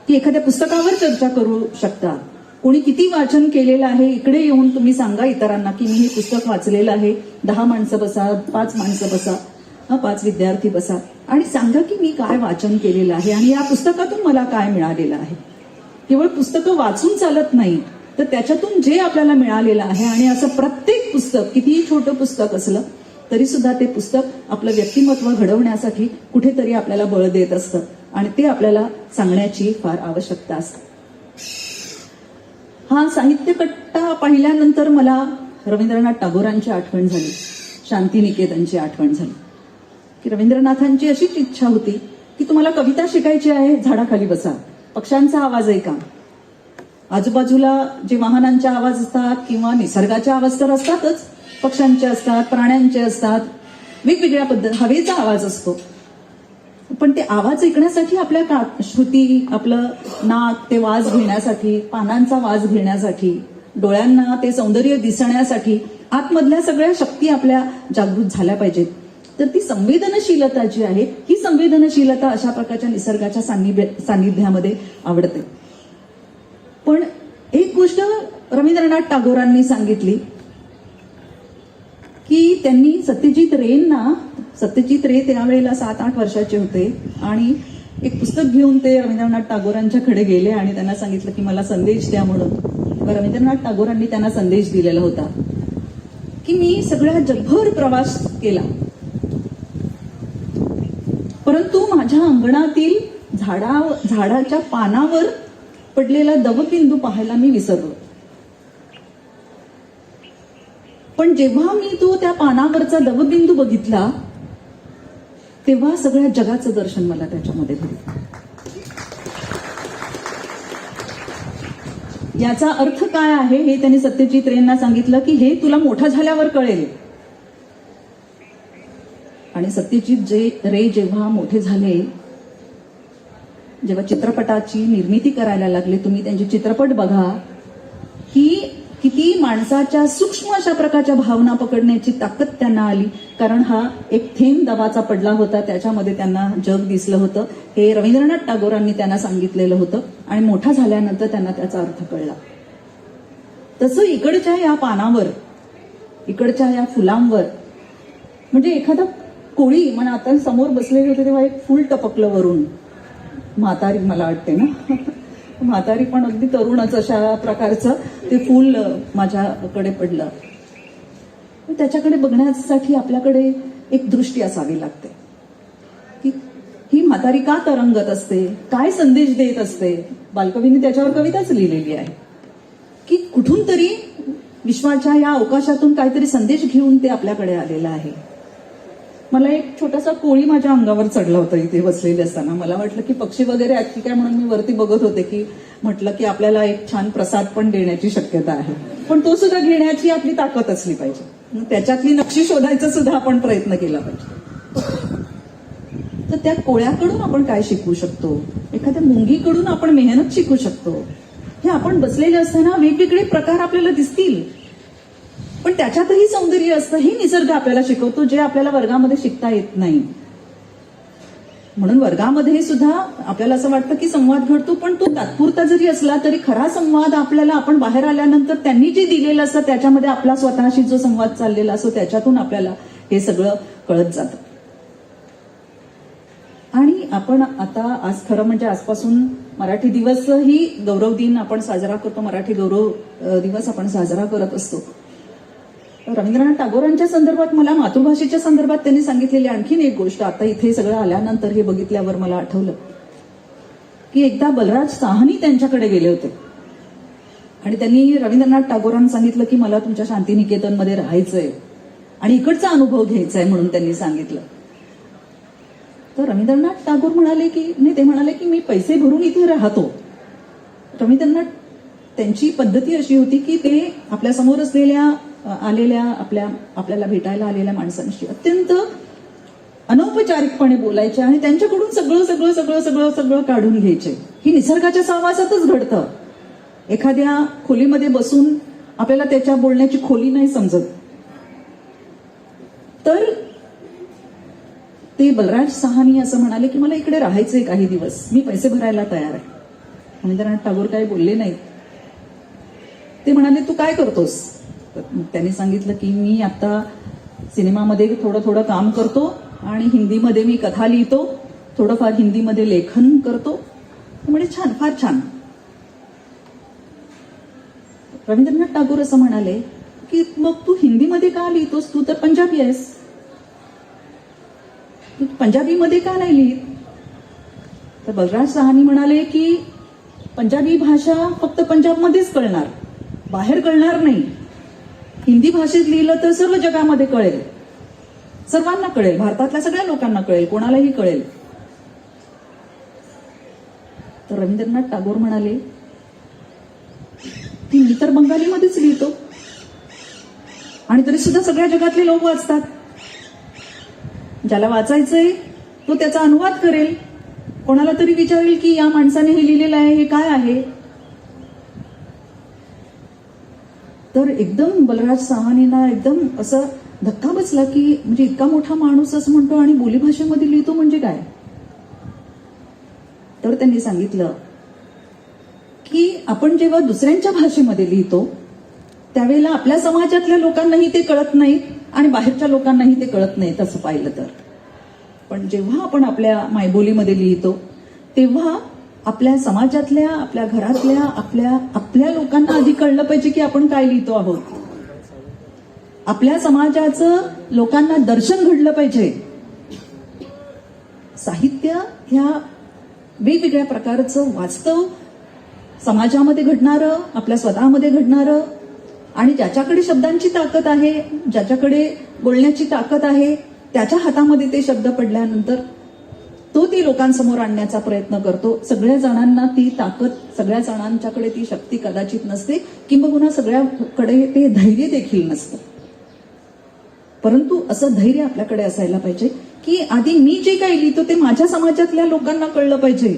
की एखाद्या पुस्तकावर चर्चा करू शकता. कोणी किती वाचन केलेलं आहे इकडे येऊन तुम्ही सांगा इतरांना की मी हे पुस्तक वाचलेलं आहे. 10 माणसं बसा, 5 माणसं बसा, 5 विद्यार्थी बसा आणि सांगा की मी काय वाचन केलेलं आहे आणि या पुस्तकातून मला काय मिळालेलं आहे. केवळ पुस्तकं वाचून चालत नाही, तर त्याच्यातून जे आपल्याला मिळालेलं आहे आणि असं प्रत्येक पुस्तक, कितीही छोटं पुस्तक असलं तरी सुद्धा ते पुस्तक आपलं व्यक्तिमत्व घडवण्यासाठी कुठेतरी आपल्याला बळ देत असतं आणि ते आपल्याला सांगण्याची फार आवश्यकता असते. हा साहित्य कट्टा पाहिल्यानंतर मला रवींद्रनाथ टागोरांची आठवण झाली, शांतिनिकेतनची आठवण झाली की रवींद्रनाथांची अशीच इच्छा होती की तुम्हाला कविता शिकायची आहे, झाडाखाली बसा, पक्ष्यांचा आवाज ऐका. आजूबाजूला जे वाहनांचे आवाज असतात किंवा निसर्गाचे आवाज तर असतातच, पक्ष्यांचे असतात, प्राण्यांचे असतात, वेगवेगळ्या हवेचा आवाज असतो. पण ते आवाज ऐकण्यासाठी आपल्या श्रुती, आपलं नाक ते वाज घेण्यासाठी, पानांचा वाज घेण्यासाठी, डोळ्यांना ते सौंदर्य दिसण्यासाठी आतमधल्या सगळ्या शक्ती आपल्या जागृत झाल्या पाहिजेत. तर ती संवेदनशीलता जी आहे, ही संवेदनशीलता अशा प्रकारच्या निसर्गाच्या सान्निध्यामध्ये आवडते. पण एक गोष्ट रवींद्रनाथ टागोरांनी सांगितली की त्यांनी सत्यजित रे त्यावेळेला 7-8 वर्षाचे होते आणि एक पुस्तक घेऊन ते रवींद्रनाथ टागोरांच्याकडे गेले आणि त्यांना सांगितलं की मला संदेश द्या म्हणून. रवींद्रनाथ टागोरांनी त्यांना संदेश दिलेला होता की मी सगळ्या जगभर प्रवास केला, परंतु माझ्या अंगणातील झाडाच्या पानावर पडलेला दवबिंदू पाहायला मी विसरलो. पण जेव्हा मी तो त्या पानावरचा दवबिंदू बघितला तेव्हा सगळ्या जगाचं दर्शन मला त्याच्यामध्ये झालं. याचा अर्थ काय आहे हे त्यांनी सत्यजित रेंना सांगितलं की हे तुला मोठा झाल्यावर कळेल. आणि सत्यजित रे जेव्हा मोठे झाले, जेव्हा चित्रपटाची निर्मिती करायला लागले, तुम्ही त्यांचे चित्रपट बघा की किती माणसाच्या सूक्ष्म अशा प्रकारच्या भावना पकडण्याची ताकद त्यांना आली. कारण हा एक थेंब दबाचा पडला होता, त्याच्यामध्ये त्यांना जग दिसलं होतं. हे रवींद्रनाथ टागोरांनी त्यांना सांगितलेलं होतं आणि मोठा झाल्यानंतर त्यांना त्याचा अर्थ कळला. तसं इकडच्या या पानावर, इकडच्या या फुलांवर, म्हणजे एखादा कोळी मला आता समोर बसलेले होते तेव्हा एक फुल टपकलं वरून. म्हातारी मला वाटते ना, म्हातारी पण अगदी तरुणच अशा प्रकारचं ते फूल माझ्याकडे पडलं. त्याच्याकडे बघण्यासाठी आपल्याकडे एक दृष्टी असावी लागते की ही म्हातारी का तरंगत असते, काय संदेश देत असते. बालकवींनी त्याच्यावर कविताच लिहिलेली आहे की कुठून तरी विश्वाच्या या अवकाशातून काहीतरी संदेश घेऊन ते आपल्याकडे आलेलं आहे. मला एक छोटासा कोळी माझ्या अंगावर चढला होता इथे बसलेले असताना. मला वाटलं की पक्षी वगैरे आहेत की काय म्हणून मी वरती बघत होते की म्हटलं की आपल्याला एक छान प्रसाद पण देण्याची शक्यता आहे, पण तो सुद्धा घेण्याची आपली ताकद असली पाहिजे. त्याच्यातली नक्षी शोधायचा सुद्धा आपण प्रयत्न केला पाहिजे. तर त्या कोळ्याकडून आपण काय शिकू शकतो, एखाद्या मुंगीकडून आपण मेहनत शिकू शकतो. हे आपण बसलेले असताना वेगवेगळे प्रकार आपल्याला दिसतील, पण त्याच्यातही सौंदर्य असतं. हे निसर्ग आपल्याला शिकवतो जे आपल्याला वर्गामध्ये शिकता येत नाही. म्हणून वर्गामध्ये सुद्धा आपल्याला असं वाटतं की संवाद घडतो, पण तो तात्पुरता जरी असला तरी खरा संवाद आपल्याला आपण बाहेर आल्यानंतर त्यांनी जे दिलेलं असतं त्याच्यामध्ये आपला स्वतःशी जो संवाद चाललेला असतो त्याच्यातून आपल्याला हे सगळं कळत जातं. आणि आपण आता आज खरं म्हणजे आजपासून मराठी दिवसही गौरव दिन आपण साजरा करतो, मराठी गौरव दिवस आपण साजरा करत असतो. रवींद्रनाथ टागोरांच्या संदर्भात मला मातृभाषेच्या संदर्भात त्यांनी सांगितलेली आणखीन एक गोष्ट आता इथे सगळं आल्यानंतर हे बघितल्यावर मला आठवलं की एकदा बलराज साहनी त्यांच्याकडे गेले होते आणि त्यांनी रवींद्रनाथ टागोरांना सांगितलं की मला तुमच्या शांतिनिकेतनमध्ये राहायचंय आणि इकडचा अनुभव घ्यायचा आहे म्हणून त्यांनी सांगितलं. तर रवींद्रनाथ टागोर म्हणाले की नाही, ते म्हणाले की मी पैसे भरून इथे राहतो. रवींद्रनाथ त्यांची पद्धती अशी होती की ते आपल्या समोर असलेल्या आलेल्या आपल्याला भेटायला आलेल्या माणसांशी अत्यंत अनौपचारिकपणे बोलायचे आणि त्यांच्याकडून सगळं सगळं सगळं सगळं सगळं काढून घ्यायचे. ही निसर्गाच्या सहवासातच घडतं. एखाद्या खोलीमध्ये बसून आपल्याला त्याच्या बोलण्याची खोली नाही समजत. तर ते बलराज साहनी असं म्हणाले की मला इकडे राहायचंय काही दिवस, मी पैसे भरायला तयार आहे. रवींद्रनाथ टागोर काही बोलले नाहीत. ते म्हणाले तू काय करतोस. त्यांनी सांगितलं की मी आता सिनेमामध्ये थोडं थोडं काम करतो आणि हिंदीमध्ये मी कथा लिहितो, थोडंफार हिंदीमध्ये लेखन करतो. म्हणजे छान, फार छान. रवींद्रनाथ टागोर असं म्हणाले की मग तू हिंदीमध्ये का लिहितोस, तू तर पंजाबी आहेस, तू पंजाबीमध्ये का नाही लिहित. तर बलराज साहनी म्हणाले की पंजाबी भाषा फक्त पंजाबमध्येच कळणार, बाहेर कळणार नाही. हिंदी भाषेत लिहिलं तर सर्व जगामध्ये कळेल, सर्वांना कळेल, भारतातल्या सगळ्या लोकांना कळेल, कोणालाही कळेल. तर रवींद्रनाथ टागोर म्हणाले की मी तर बंगालीमध्येच लिहितो आणि तरी सुद्धा सगळ्या जगातले लोक वाचतात. ज्याला वाचायचंय तो त्याचा अनुवाद करेल, कोणाला तरी विचारेल की या माणसाने हे लिहिलेलं आहे, हे काय आहे. तर एकदम बलराज साहनींना एकदम असं धक्का बसला की म्हणजे इतका मोठा माणूस असं म्हणतो आणि बोलीभाषेमध्ये लिहितो म्हणजे काय. तर त्यांनी सांगितलं की आपण जेव्हा दुसऱ्यांच्या भाषेमध्ये लिहितो त्यावेळेला आपल्या समाजातल्या लोकांनाही ते कळत नाही आणि बाहेरच्या लोकांनाही ते कळत नाही तसं पाहिलं तर. पण जेव्हा आपण आपल्या मायबोलीमध्ये लिहितो तेव्हा आपल्या समाजातल्या, आपल्या घरातल्या, आपल्या लोकांना आधी कळलं पाहिजे की आपण काय लिहितो आहोत. आपल्या समाजाचं लोकांना दर्शन घडलं पाहिजे. साहित्य ह्या वेगवेगळ्या प्रकारचं वास्तव समाजामध्ये घडणारं, आपल्या स्वतःमध्ये घडणारं आणि ज्याच्याकडे शब्दांची ताकद आहे, ज्याच्याकडे बोलण्याची ताकद आहे, त्याच्या हातामध्ये ते शब्द पडल्यानंतर तो ती लोकांसमोर आणण्याचा प्रयत्न करतो. सगळ्या जणांना ती ताकद, सगळ्या जणांच्याकडे ती शक्ती कदाचित नसते, किंबहुना सगळ्याकडे ते धैर्य देखील नसतं. परंतु असं धैर्य आपल्याकडे असायला पाहिजे की आधी मी जे काही लिहितो ते माझ्या समाजातल्या लोकांना कळलं पाहिजे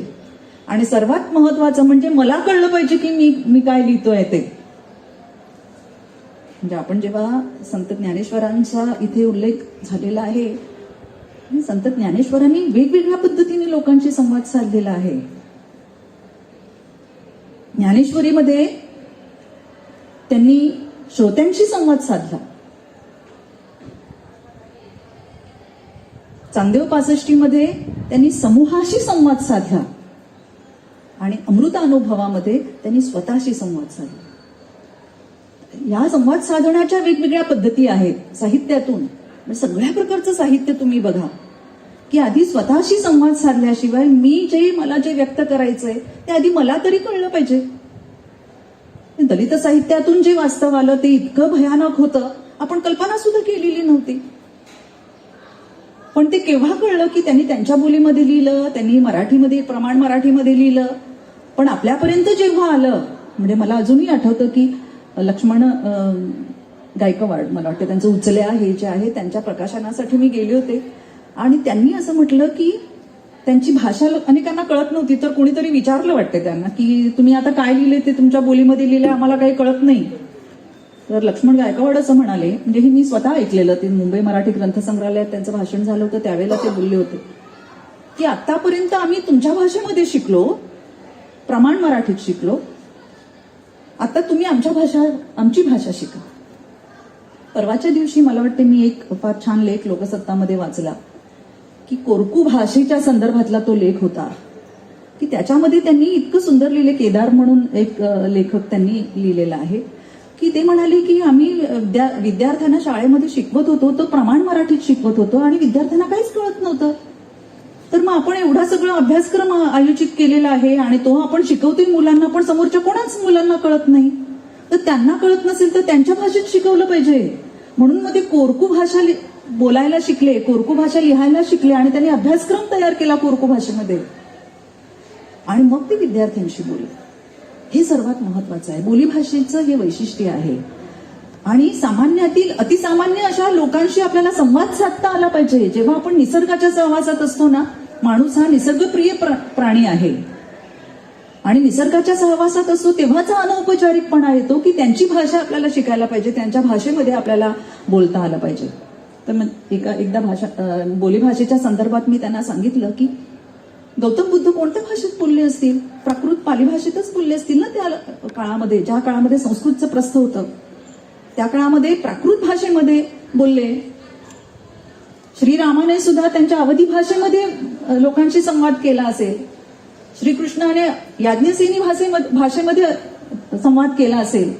आणि सर्वात महत्वाचं म्हणजे मला कळलं पाहिजे की मी काय लिहितोय ते. म्हणजे आपण जेव्हा संत ज्ञानेश्वरांचा इथे उल्लेख झालेला आहे, संत ज्ञानेश्वरांनी वेगवेगळ्या पद्धतीने लोकांशी संवाद साधलेला आहे. ज्ञानेश्वरीमध्ये त्यांनी श्रोत्यांशी संवाद साधला. चांदेव 65 मध्ये त्यांनी समूहाशी संवाद साधला आणि अमृत अनुभवामध्ये त्यांनी स्वतःशी संवाद साधला. या संवाद साधण्याच्या वेगवेगळ्या पद्धती आहेत साहित्यातून. म्हणजे सगळ्या प्रकारचं साहित्य तुम्ही बघा की आधी स्वतःशी संवाद साधल्याशिवाय मला जे व्यक्त करायचंय ते आधी मला तरी कळलं पाहिजे. दलित साहित्यातून जे वास्तव आलं ते इतकं भयानक होतं, आपण कल्पना सुद्धा केलेली नव्हती. पण ते केव्हा कळलं की त्यांनी त्यांच्या बोलीमध्ये लिहिलं, त्यांनी मराठीमध्ये प्रमाण मराठीमध्ये लिहिलं. पण आपल्यापर्यंत जेव्हा आलं, म्हणजे मला अजूनही आठवतं की लक्ष्मण गायकवाड, मला वाटतं त्यांचं उचल्या हे जे आहे त्यांच्या प्रकाशनासाठी मी गेले होते आणि त्यांनी असं म्हटलं की त्यांची भाषा अनेकांना कळत नव्हती, तर कोणीतरी विचारलं वाटतं त्यांना की तुम्ही आता काय लिहिले ते तुमच्या बोलीमध्ये लिहिले, आम्हाला काही कळत नाही. तर लक्ष्मण गायकवाड असं म्हणाले, म्हणजे हे मी स्वतः ऐकलेलं, ते मुंबई मराठी ग्रंथसंग्रहालयात त्यांचं भाषण झालं होतं त्यावेळेला ते बोलले होते की आतापर्यंत आम्ही तुमच्या भाषेमध्ये शिकलो, प्रमाण मराठीत शिकलो, आता तुम्ही आमची भाषा शिका. परवाच्या दिवशी मला वाटते मी एक फार छान लेख लोकसत्तामध्ये वाचला की कोरकू भाषेच्या संदर्भातला तो लेख होता की त्याच्यामध्ये त्यांनी इतकं सुंदर लिहिले, केदार म्हणून एक लेखक त्यांनी लिहिलेला आहे की ते म्हणाले की आम्ही विद्यार्थ्यांना शाळेमध्ये शिकवत होतो तो प्रमाण मराठीत शिकवत होतो आणि विद्यार्थ्यांना काहीच कळत नव्हतं. तर मग आपण एवढा सगळं अभ्यासक्रम आयोजित केलेला आहे आणि तो आपण शिकवतोय मुलांना, पण समोरच्या कोणाच मुलांना कळत नाही. तर त्यांना कळत नसेल तर त्यांच्या भाषेत शिकवलं पाहिजे. म्हणून मग ते कोरकू भाषा बोलायला शिकले, कोरकू भाषा लिहायला शिकले आणि त्यांनी अभ्यासक्रम तयार केला कोरकू भाषेमध्ये आणि मग ते विद्यार्थ्यांशी बोलले. हे सर्वात महत्वाचं आहे. बोलीभाषेचं हे वैशिष्ट्य आहे. आणि सामान्यातील अतिसामान्य अशा लोकांशी आपल्याला संवाद साधता आला पाहिजे. जेव्हा आपण निसर्गाच्या सहवासात असतो ना, माणूस हा निसर्गप्रिय प्राणी आहे आणि निसर्गाच्या सहवासात असतो तेव्हाचा अनौपचारिकपणा येतो की त्यांची भाषा आपल्याला शिकायला पाहिजे, त्यांच्या भाषेमध्ये आपल्याला बोलता आलं पाहिजे. तर मग एकदा बोलीभाषेच्या संदर्भात मी त्यांना सांगितलं की गौतम बुद्ध कोणत्या भाषेत बोलले असतील? प्राकृत पाली भाषेतच बोलले असतील ना त्या काळामध्ये, ज्या काळामध्ये संस्कृतचं प्रस्थ होतं त्या काळामध्ये प्राकृत भाषेमध्ये बोलले. श्रीरामाने सुद्धा त्यांच्या अवधी भाषेमध्ये लोकांशी संवाद केला असेल. श्रीकृष्णाने याज्ञसेनी भाषेमध्ये संवाद केला असेल.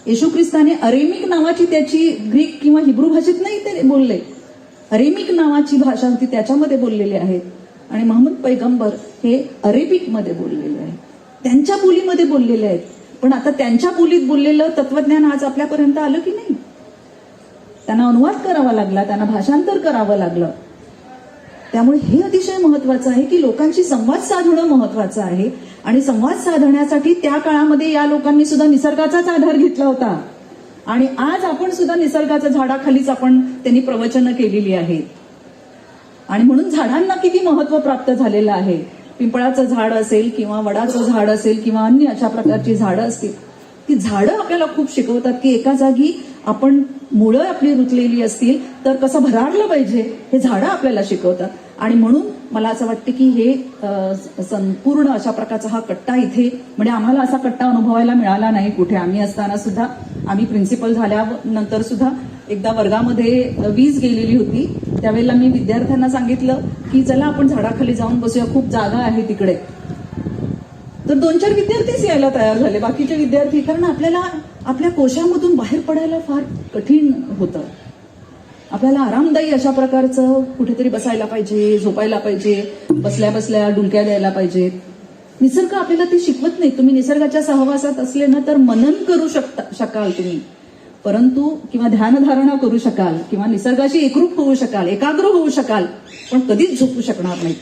येशू ख्रिस्ताने अरेमिक नावाची त्याची ग्रीक किंवा हिब्रू भाषेत नाही ते बोलले, अरेमिक नावाची भाषा होती त्याच्यामध्ये बोललेले आहेत. आणि महम्मद पैगंबर हे अरेबिक मध्ये बोललेले आहेत, त्यांच्या बोलीमध्ये बोललेले आहेत. पण आता त्यांच्या बोलीत बोललेलं तत्वज्ञान आज आपल्यापर्यंत आलं की नाही? त्यांना अनुवाद करावा लागला, त्यांना भाषांतर करावं लागलं. त्यामुळे हे अतिशय महत्वाचं आहे की लोकांशी संवाद साधणं महत्वाचं आहे. आणि संवाद साधण्यासाठी त्या काळामध्ये या लोकांनी सुद्धा निसर्गाचाच आधार घेतला होता. आणि आज आपण सुद्धा निसर्गाच्या झाडाखालीच त्यांनी प्रवचनं केलेली आहेत. आणि म्हणून झाडांना किती महत्व प्राप्त झालेलं आहे. पिंपळाचं झाड असेल किंवा वडाचं झाड असेल किंवा अन्य अशा प्रकारची झाडं असतील, ती झाडं आपल्याला खूप शिकवतात की एका जागी आपण मुळं आपली रुतलेली असतील तर कसं भरारलं पाहिजे हे झाडं आपल्याला शिकवतात. आणि म्हणून मला असं वाटतं की हे संपूर्ण अशा प्रकारचा हा कट्टा इथे, म्हणजे आम्हाला असा कट्टा अनुभवायला मिळाला नाही कुठे. आम्ही असताना सुद्धा, आम्ही प्रिन्सिपल झाल्यानंतर सुद्धा एकदा वर्गामध्ये वीज गेलेली होती. त्यावेळेला मी विद्यार्थ्यांना सांगितलं की चला आपण झाडाखाली जाऊन बसूया, खूप जागा आहे तिकडे. तर 2-4 विद्यार्थीच यायला तयार झाले, बाकीचे विद्यार्थी, कारण आपल्याला आपल्या कोशामधून बाहेर पडायला फार कठीण होतं. आपल्याला आरामदायी अशा प्रकारचं कुठेतरी बसायला पाहिजे, झोपायला पाहिजे, बसल्या बसल्या डुलक्या द्यायला पाहिजेत. निसर्ग आपल्याला ते शिकवत नाही. तुम्ही निसर्गाच्या सहवासात असले ना तर मनन करू शकाल तुम्ही, परंतु किंवा ध्यानधारणा करू शकाल किंवा निसर्गाशी एकरूप होऊ शकाल, एकाग्र होऊ शकाल, पण कधीच झोपू शकणार नाही.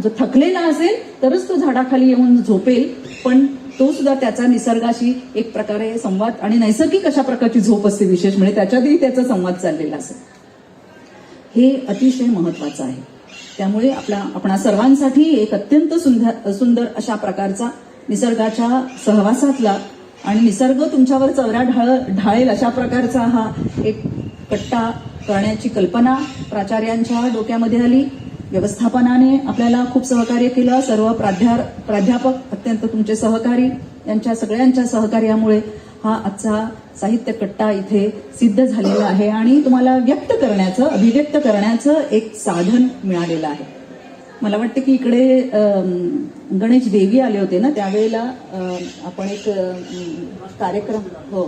जो थकलेला असेल तरच तो झाडाखाली येऊन झोपेल, पण तो सुद्धा त्याचा निसर्गाशी एक प्रकारे संवाद आणि नैसर्गिक अशा प्रकारची झोप असते विशेष, म्हणजे त्याच्यातही त्याचा संवाद चाललेला असेल. हे अतिशय महत्वाचं आहे. त्यामुळे आपणा सर्वांसाठी एक अत्यंत सुंदर अशा प्रकारचा निसर्गाच्या सहवासातला आणि निसर्ग तुमच्यावर चवऱ्या ढाळेल अशा प्रकारचा हा एक कट्टा करण्याची कल्पना प्राचार्यांच्या डोक्यामध्ये आली. व्यवस्थापनाने आपल्याला खूप सहकार्य केलं. सर्व प्राध्यापक अत्यंत तुमचे सहकारी, यांच्या सगळ्यांच्या सहकार्यामुळे हा आजचा साहित्य कट्टा इथे सिद्ध झालेला आहे आणि तुम्हाला व्यक्त करण्याचं, अभिव्यक्त करण्याचं एक साधन मिळालेलं आहे. मला वाटतं की इकडे गणेश देवी आले होते ना, त्यावेळेला आपण एक कार्यक्रम, हो,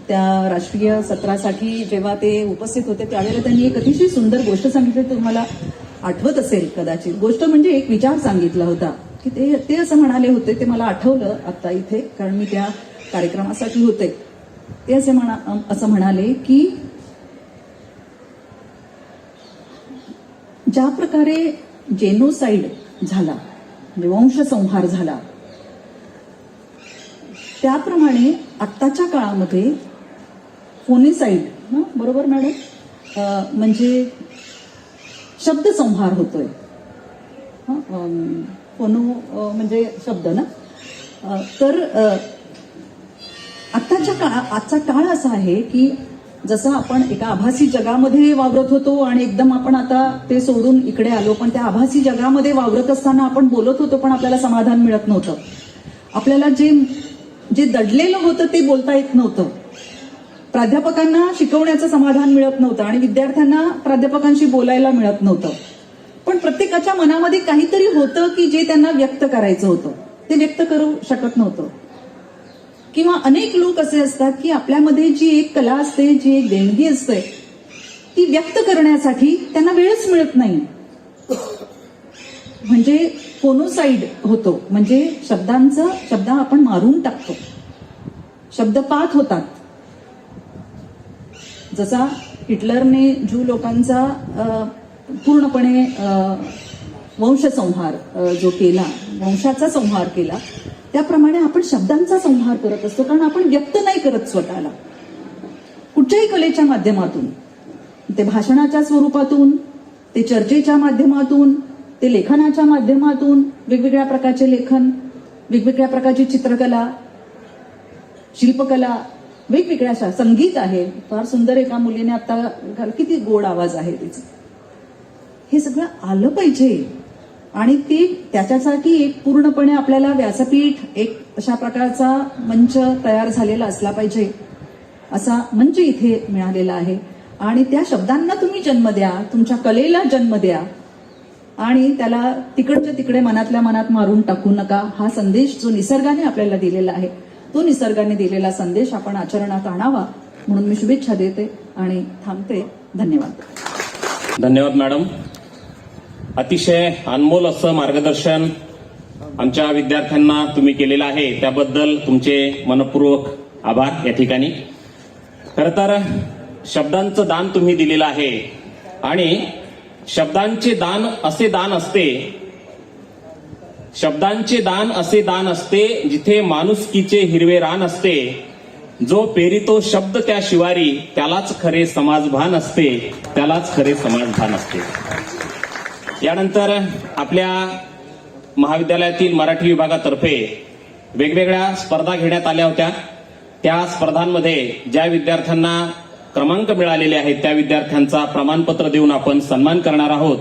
त्या राष्ट्रीय सत्रासाठी जेव्हा ते उपस्थित होते त्यावेळेला त्यांनी एक अतिशय सुंदर गोष्ट सांगितली, तुम्हाला आठवत असेल कदाचित. गोष्ट म्हणजे एक विचार सांगितला होता की ते असं म्हणाले होते, ते मला आठवलं आता इथे कारण मी त्या कार्यक्रमासाठी होते. ते असं म्हणाले की ज्या प्रकारे जेनोसाइड झाला, म्हणजे वंशसंहार झाला, त्याप्रमाणे आत्ताच्या काळामध्ये फोनिसाइड, बरोबर मॅडम, म्हणजे शब्दसंहार होतोय. फोनो म्हणजे शब्द ना. तर आजचा काळ असा आहे की जसं आपण एका आभासी जगामध्ये वावरत होतो आणि एकदम आपण आता ते सोडून इकडे आलो, पण त्या आभासी जगामध्ये वावरत असताना आपण बोलत होतो पण आपल्याला समाधान मिळत नव्हतं. आपल्याला जे दडलेलं होतं ते बोलता येत नव्हतं. प्राध्यापकांना शिकवण्याचं समाधान मिळत नव्हतं आणि विद्यार्थ्यांना प्राध्यापकांशी बोलायला मिळत नव्हतं. पण प्रत्येकाच्या मनामध्ये काहीतरी होतं की जे त्यांना व्यक्त करायचं होतं, ते व्यक्त करू शकत नव्हतं. किंवा अनेक लोक असे असतात की आपल्यामध्ये जी एक कला असते, जी एक देणगी असते, ती व्यक्त करण्यासाठी त्यांना वेळच मिळत नाही. म्हणजे फोनोसाइड होतो, म्हणजे शब्द आपण मारून टाकतो, शब्द पाठ होतात. जसा हिटलरने ज्यू लोकांचा पूर्णपणे वंशसंहार जो केला, वंशाचा संहार केला, त्याप्रमाणे आपण शब्दांचा संहार करत असतो. कारण आपण व्यक्त नाही करत स्वतःला कुठच्याही कलेच्या माध्यमातून, ते भाषणाच्या स्वरूपातून, ते चर्चेच्या माध्यमातून, ते लेखनाच्या माध्यमातून, वेगवेगळ्या प्रकारचे लेखन, वेगवेगळ्या प्रकारची चित्रकला, शिल्पकला, वेगवेगळ्या अशा, संगीत आहे. फार सुंदर एका मुलीने आता, किती गोड आवाज आहे तिचा. हे सगळं आलं पाहिजे आणि ते त्याच्यासाठी एक पूर्णपणे आपल्याला व्यासपीठ, एक अशा प्रकारचा मंच तयार झालेला असला पाहिजे. असा मंच इथे मिळालेला आहे आणि त्या शब्दांना तुम्ही जन्म द्या, तुमच्या कलेला जन्म द्या आणि त्याला तिकडच्या तिकडे मनातल्या मनात मारून टाकू नका. हा संदेश जो निसर्गाने आपल्याला दिलेला आहे, तो निसर्गाने दिलेला संदेश आपण आचरणात आणावा म्हणून मी शुभेच्छा देते आणि थांबते. धन्यवाद. धन्यवाद मॅडम. अतिशय अनमोल असं मार्गदर्शन आमच्या विद्यार्थ्यांना तुम्ही केलेलं आहे, त्याबद्दल तुमचे मनपूर्वक आभार या ठिकाणी. खरं तर शब्दांचं दान तुम्ही दिलेलं आहे आणि शब्दांचे दान असे दान असते, शब्दांचे दान असे दान असते जिथे माणुसकीचे हिरवे रान असते. जो पेरितो शब्द त्या शिवारी, त्यालाच खरे समाजभान असते, त्यालाच खरे समाजभान असते. यानंतर आपल्या महाविद्यालयातील मराठी विभागातर्फे वेगवेगळ्या स्पर्धा घेण्यात आल्या होत्या. त्या स्पर्धांमध्ये ज्या विद्यार्थ्यांना क्रमांक मिळालेले आहेत त्या विद्यार्थ्यांचा प्रमाणपत्र देऊन आपण सन्मान करणार आहोत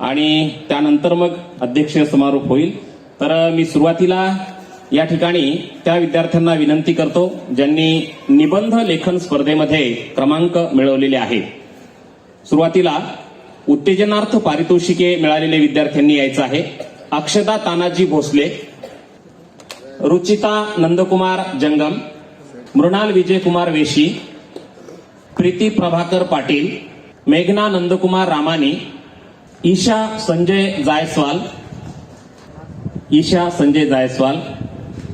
आणि त्यानंतर मग अध्यक्षीय समारोप होईल. तर मी सुरुवातीला या ठिकाणी त्या विद्यार्थ्यांना विनंती करतो ज्यांनी निबंध लेखन स्पर्धेमध्ये क्रमांक मिळवलेले आहेत. सुरुवातीला उत्तेजनार्थ पारितोषिके मिळालेले विद्यार्थ्यांनी यायचं आहे. अक्षता तानाजी भोसले, रुचिता नंदकुमार जंगम, मृणाल विजयकुमार वेशी, प्रीती प्रभाकर पाटील, मेघना नंदकुमार रामानी, ईशा संजय जायस्वाल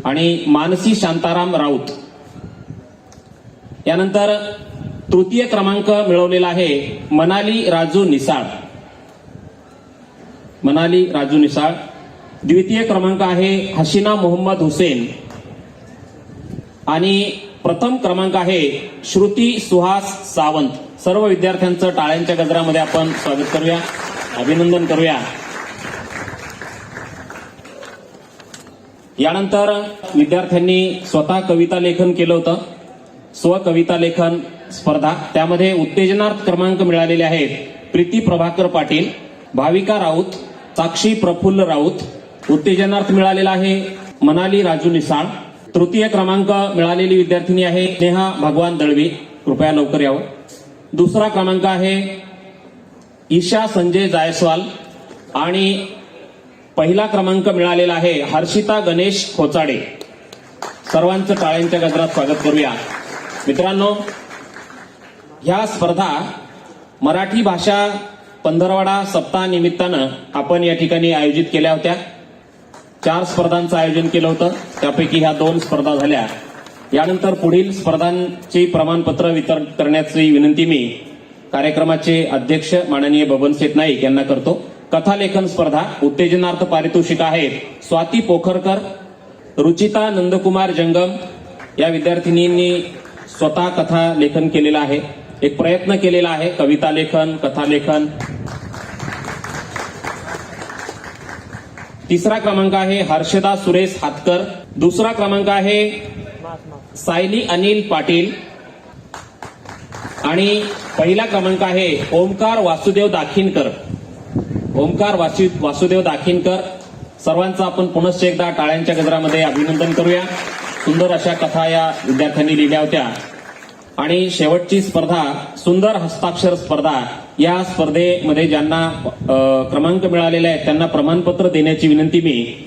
आणि मानसी शांताराम राऊत. यानंतर तृतीय क्रमांक मिळवलेला आहे मनाली राजू निसाळ. द्वितीय क्रमांक आहे हसीना मोहम्मद हुसेन आणि प्रथम क्रमांक आहे श्रुती सुहास सावंत. सर्व विद्यार्थ्यांचं टाळ्यांच्या गजरामध्ये आपण स्वागत करूया, अभिनंदन करूया. यानंतर विद्यार्थ्यांनी स्वतः कविता लेखन केलं होतं, स्वकविता लेखन स्पर्धा. त्यामध्ये उत्तेजनार्थ क्रमांक मिळालेले आहेत प्रीती प्रभाकर पाटील, भाविका राऊत, साक्षी प्रफुल्ल राऊत. उत्तेजनार्थ मिळालेला आहे मनाली राजू निसाळ. तृतीय क्रमांक मिळालेली विद्यार्थिनी आहे नेहा भगवान दळवी, कृपया लवकर यावं. दुसरा क्रमांक आहे ईशा संजय जायस्वाल आणि पहिला क्रमांक मिळालेला आहे हर्षिता गणेश खोचाडे. सर्वांचं टाळ्यांच्या गजरात स्वागत करूया. मित्रांनो, ह्या स्पर्धा मराठी भाषा पंधरवडा सप्ताह निमित्तानं आपण या ठिकाणी आयोजित केल्या होत्या. 4 स्पर्धांचं आयोजन केलं होतं, त्यापैकी ह्या 2 स्पर्धा झाल्या. यानंतर पुढील स्पर्धांची प्रमाणपत्र वितरण करण्याची विनंती मी कार्यक्रमाचे अध्यक्ष माननीय बबनशेठ नाईक यांना करतो. कथालेखन स्पर्धा उत्तेजनार्थ पारितोषिक आहेत स्वाती पोखरकर, रुचिता नंदकुमार जंगम या विद्यार्थिनींनी स्वतः कथा लेखन केलेलं आहे, एक प्रयत्न केलेला आहे, कविता लेखन, कथालेखन. तिसरा क्रमांक आहे हर्षदा सुरेश हातकर. दुसरा क्रमांक आहे सायली अनिल पाटील आणि पहिला क्रमांक आहे ओमकार वासुदेव दाखिनकर. ओमकार वासुदेव दाखिनकर, सर्वांचं आपण पुनश्च एकदा टाळ्यांच्या गजरामध्ये अभिनंदन करूया. सुंदर अशा कथा या विद्यार्थ्यांनी लिहिल्या होत्या. आणि शेवटची स्पर्धा सुंदर हस्ताक्षर स्पर्धा. या स्पर्धेमध्ये ज्यांना क्रमांक मिळालेले आहेत त्यांना प्रमाणपत्र देण्याची विनंती मी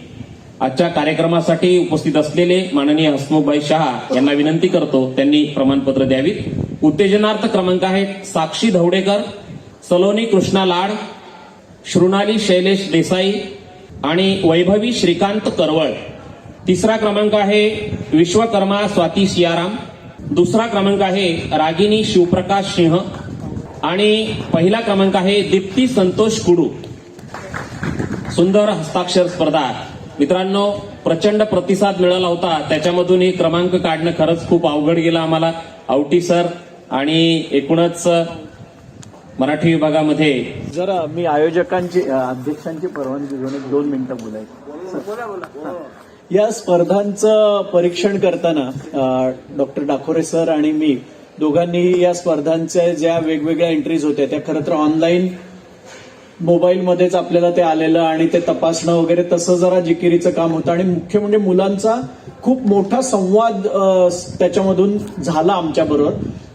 आजच्या कार्यक्रमासाठी उपस्थित असलेले माननीय हसमुखभाई शहा यांना विनंती करतो, त्यांनी प्रमाणपत्र द्यावीत. उत्तेजनार्थ क्रमांक आहेत साक्षी धवडेकर, सलोनी कृष्णा लाड, शृणाली शैलेश देसाई आणि वैभवी श्रीकांत करवळ. तिसरा क्रमांक आहे विश्वकर्मा स्वाती सियाराम. दुसरा क्रमांक आहे रागिनी शिवप्रकाश सिंह आणि पहिला क्रमांक आहे दीप्ती संतोष कुडू. सुंदर हस्ताक्षर स्पर्धा. मित्रांनो, प्रचंड प्रतिसाद मिळाला होता, त्याच्यामधून ही क्रमांक काढणं खरंच खूप अवघड गेलं आम्हाला. आवटी सर आणि एकूणच मराठी विभागामध्ये जरा मी आयोजकांची अध्यक्षांची परवानगी घेऊन 2 मिनिटं बोलायचं. या स्पर्धांचं परीक्षण करताना डॉक्टर डाखोरे सर आणि मी दोघांनीही या स्पर्धांच्या ज्या वेगवेगळ्या एंट्रीज होत्या त्या खरं तर ऑनलाईन मोबाईलमध्येच आपल्याला ते आलेलं आणि ते तपासणं वगैरे तसं जरा जिकिरीचं काम होतं. आणि मुख्य म्हणजे मुलांचा खूप मोठा संवाद त्याच्यामधून झाला आमच्या बरोबर.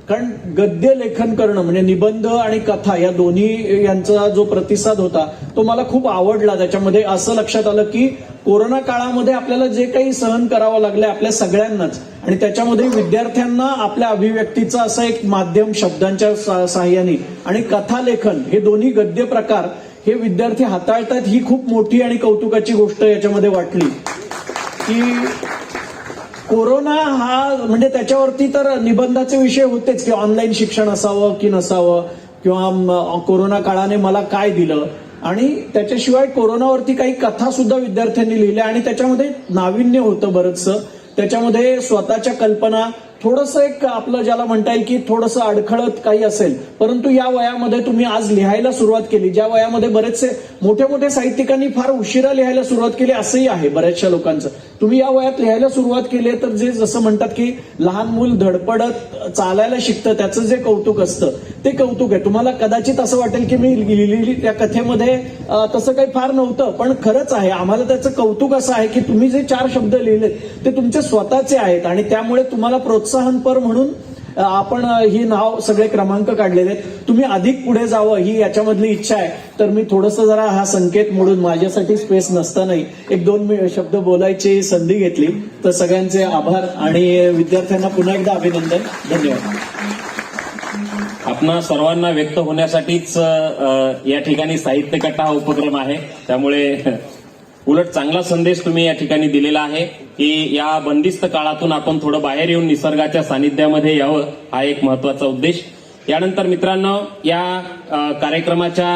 कारण गद्य लेखन करणं म्हणजे निबंध आणि कथा या दोन्ही यांचा जो प्रतिसाद होता तो मला खूप आवडला. त्याच्यामध्ये असं लक्षात आलं की कोरोना काळामध्ये आपल्याला जे काही सहन करावं लागलंय आपल्या सगळ्यांनाच, आणि त्याच्यामध्ये विद्यार्थ्यांना आपल्या अभिव्यक्तीचं असं एक माध्यम शब्दांच्या साहाय्याने आणि कथालेखन हे दोन्ही गद्य प्रकार हे विद्यार्थी हाताळतात, ही खूप मोठी आणि कौतुकाची गोष्ट याच्यामध्ये वाटली. की कोरोना हा म्हणजे त्याच्यावरती तर निबंधाचे विषय होतेच की ऑनलाईन शिक्षण असावं की नसावं, किंवा कोरोना काळाने मला काय दिलं, आणि त्याच्याशिवाय कोरोनावरती काही कथा सुद्धा विद्यार्थ्यांनी लिहिल्या आणि त्याच्यामध्ये नाविन्य होतं बरंचसं. त्याच्यामध्ये स्वतःच्या कल्पना थोडंसं एक आपलं ज्याला म्हणता येईल की थोडंसं अडखळत काही असेल, परंतु या वयामध्ये तुम्ही आज लिहायला सुरुवात केली, ज्या वयामध्ये बरेचसे मोठे मोठे साहित्यिकांनी फार उशिरा लिहायला सुरुवात केली असंही आहे बऱ्याचशा लोकांचं, तुम्ही या वयात लिहायला सुरुवात केली तर जे जसं म्हणतात की लहान मूल धडपडत चालायला शिकतं त्याचं जे कौतुक असतं ते कौतुक आहे. तुम्हाला कदाचित असं वाटेल की मी लिहिलेली त्या कथेमध्ये तसं काही फार नव्हतं, पण खरंच आहे. आम्हाला त्याचं कौतुक असं आहे की तुम्ही जे 4 शब्द लिहिलेत ते तुमचे स्वतःचे आहेत आणि त्यामुळे तुम्हाला प्रोत्साहनपर म्हणून आपण ही नाव सगळे क्रमांक काढलेले आहेत. तुम्ही अधिक पुढे जावं ही याच्यामधली इच्छा आहे. तर मी थोडंसं जरा हा संकेत मोडून माझ्यासाठी स्पेस नसतानाही 1-2 शब्द बोलायची संधी घेतली. तर सगळ्यांचे आभार आणि विद्यार्थ्यांना पुन्हा एकदा अभिनंदन. धन्यवाद. आपणा सर्वांना व्यक्त होण्यासाठीच या ठिकाणी साहित्य कट्टा हा उपक्रम आहे, त्यामुळे उलट चांगला संदेश तुम्ही या ठिकाणी दिलेला आहे की या बंदिस्त काळातून आपण थोडं बाहेर येऊन निसर्गाच्या सानिध्यामध्ये यावं, हा एक महत्वाचा उद्देश. यानंतर मित्रांनो, या कार्यक्रमाच्या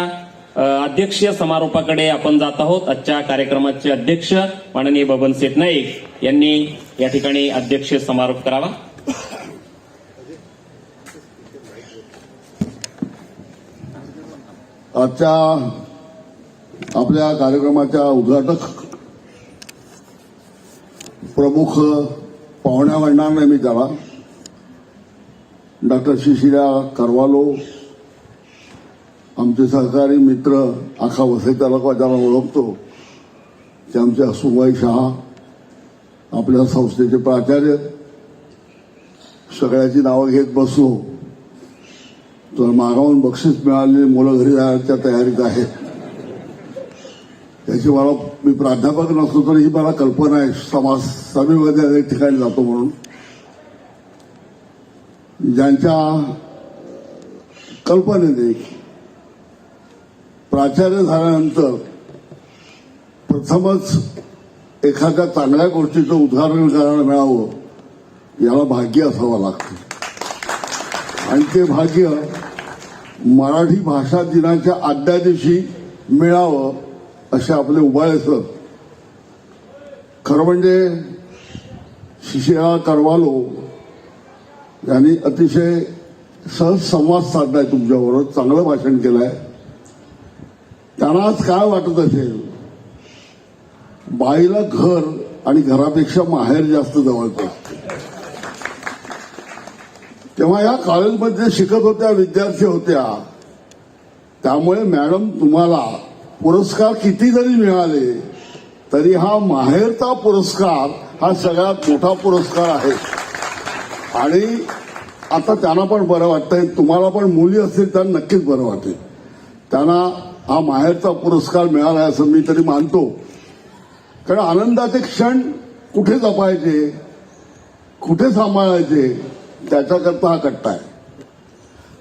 अध्यक्षीय समारोपाकडे आपण जात आहोत. आजच्या कार्यक्रमाचे अध्यक्ष माननीय बबनशेठ नाईक यांनी या ठिकाणी अध्यक्षीय समारोप करावा. आजच्या आपल्या कार्यक्रमाच्या उद्घाटक प्रमुख पाहुण्या म्हणणार नाही मी त्याला, डॉक्टर शिशिल्या कारवालो, आमचे सहकारी मित्र, आखा वसई तालुका ज्याला ओळखतो ते आमचे हसमुखभाई शहा, आपल्या संस्थेचे प्राचार्य, सगळ्याची नावं घेत बसलो तर मागावून बक्षीस मिळालेली मुलं घरी जाण्याच्या तयारीत आहेत. त्याची मी प्राध्यापक नसतो तरी ही मला कल्पना आहे, समाज सभेमध्ये अनेक ठिकाणी जातो म्हणून. ज्यांच्या कल्पनेने प्राचार्य झाल्यानंतर प्रथमच एखाद्या चांगल्या गोष्टीचं उदाहरण करायला मिळावं, याला भाग्य असावं लागतं. आणि ते भाग्य मराठी भाषा दिनाच्या आदल्या दिवशी मिळावं असे आपले उबाळे सर. खरं म्हणजे शिशिरा कारवालो यांनी अतिशय सहज संवाद साधलाय तुमच्याबरोबर, चांगलं भाषण केलंय. त्यांना आज काय वाटत असेल, बाईला घर आणि घरापेक्षा माहेर जास्त जवळचं असतं. तेव्हा या कॉलेजमध्ये शिकत होत्या, विद्यार्थी होत्या, त्यामुळे मॅडम तुम्हाला पुरस्कार किती जरी मिळाले तरी हा माहेरचा पुरस्कार हा सगळ्यात मोठा पुरस्कार आहे. आणि आता त्यांना पण बरं वाटतंय, तुम्हाला पण मुली असतील त्यांना नक्कीच बरं वाटेल. त्यांना हा माहेरचा पुरस्कार मिळाला असं मी तरी मानतो. कारण आनंदाचे क्षण कुठे जपायचे, कुठे सांभाळायचे, त्याच्याकरता हा कट्टा आहे.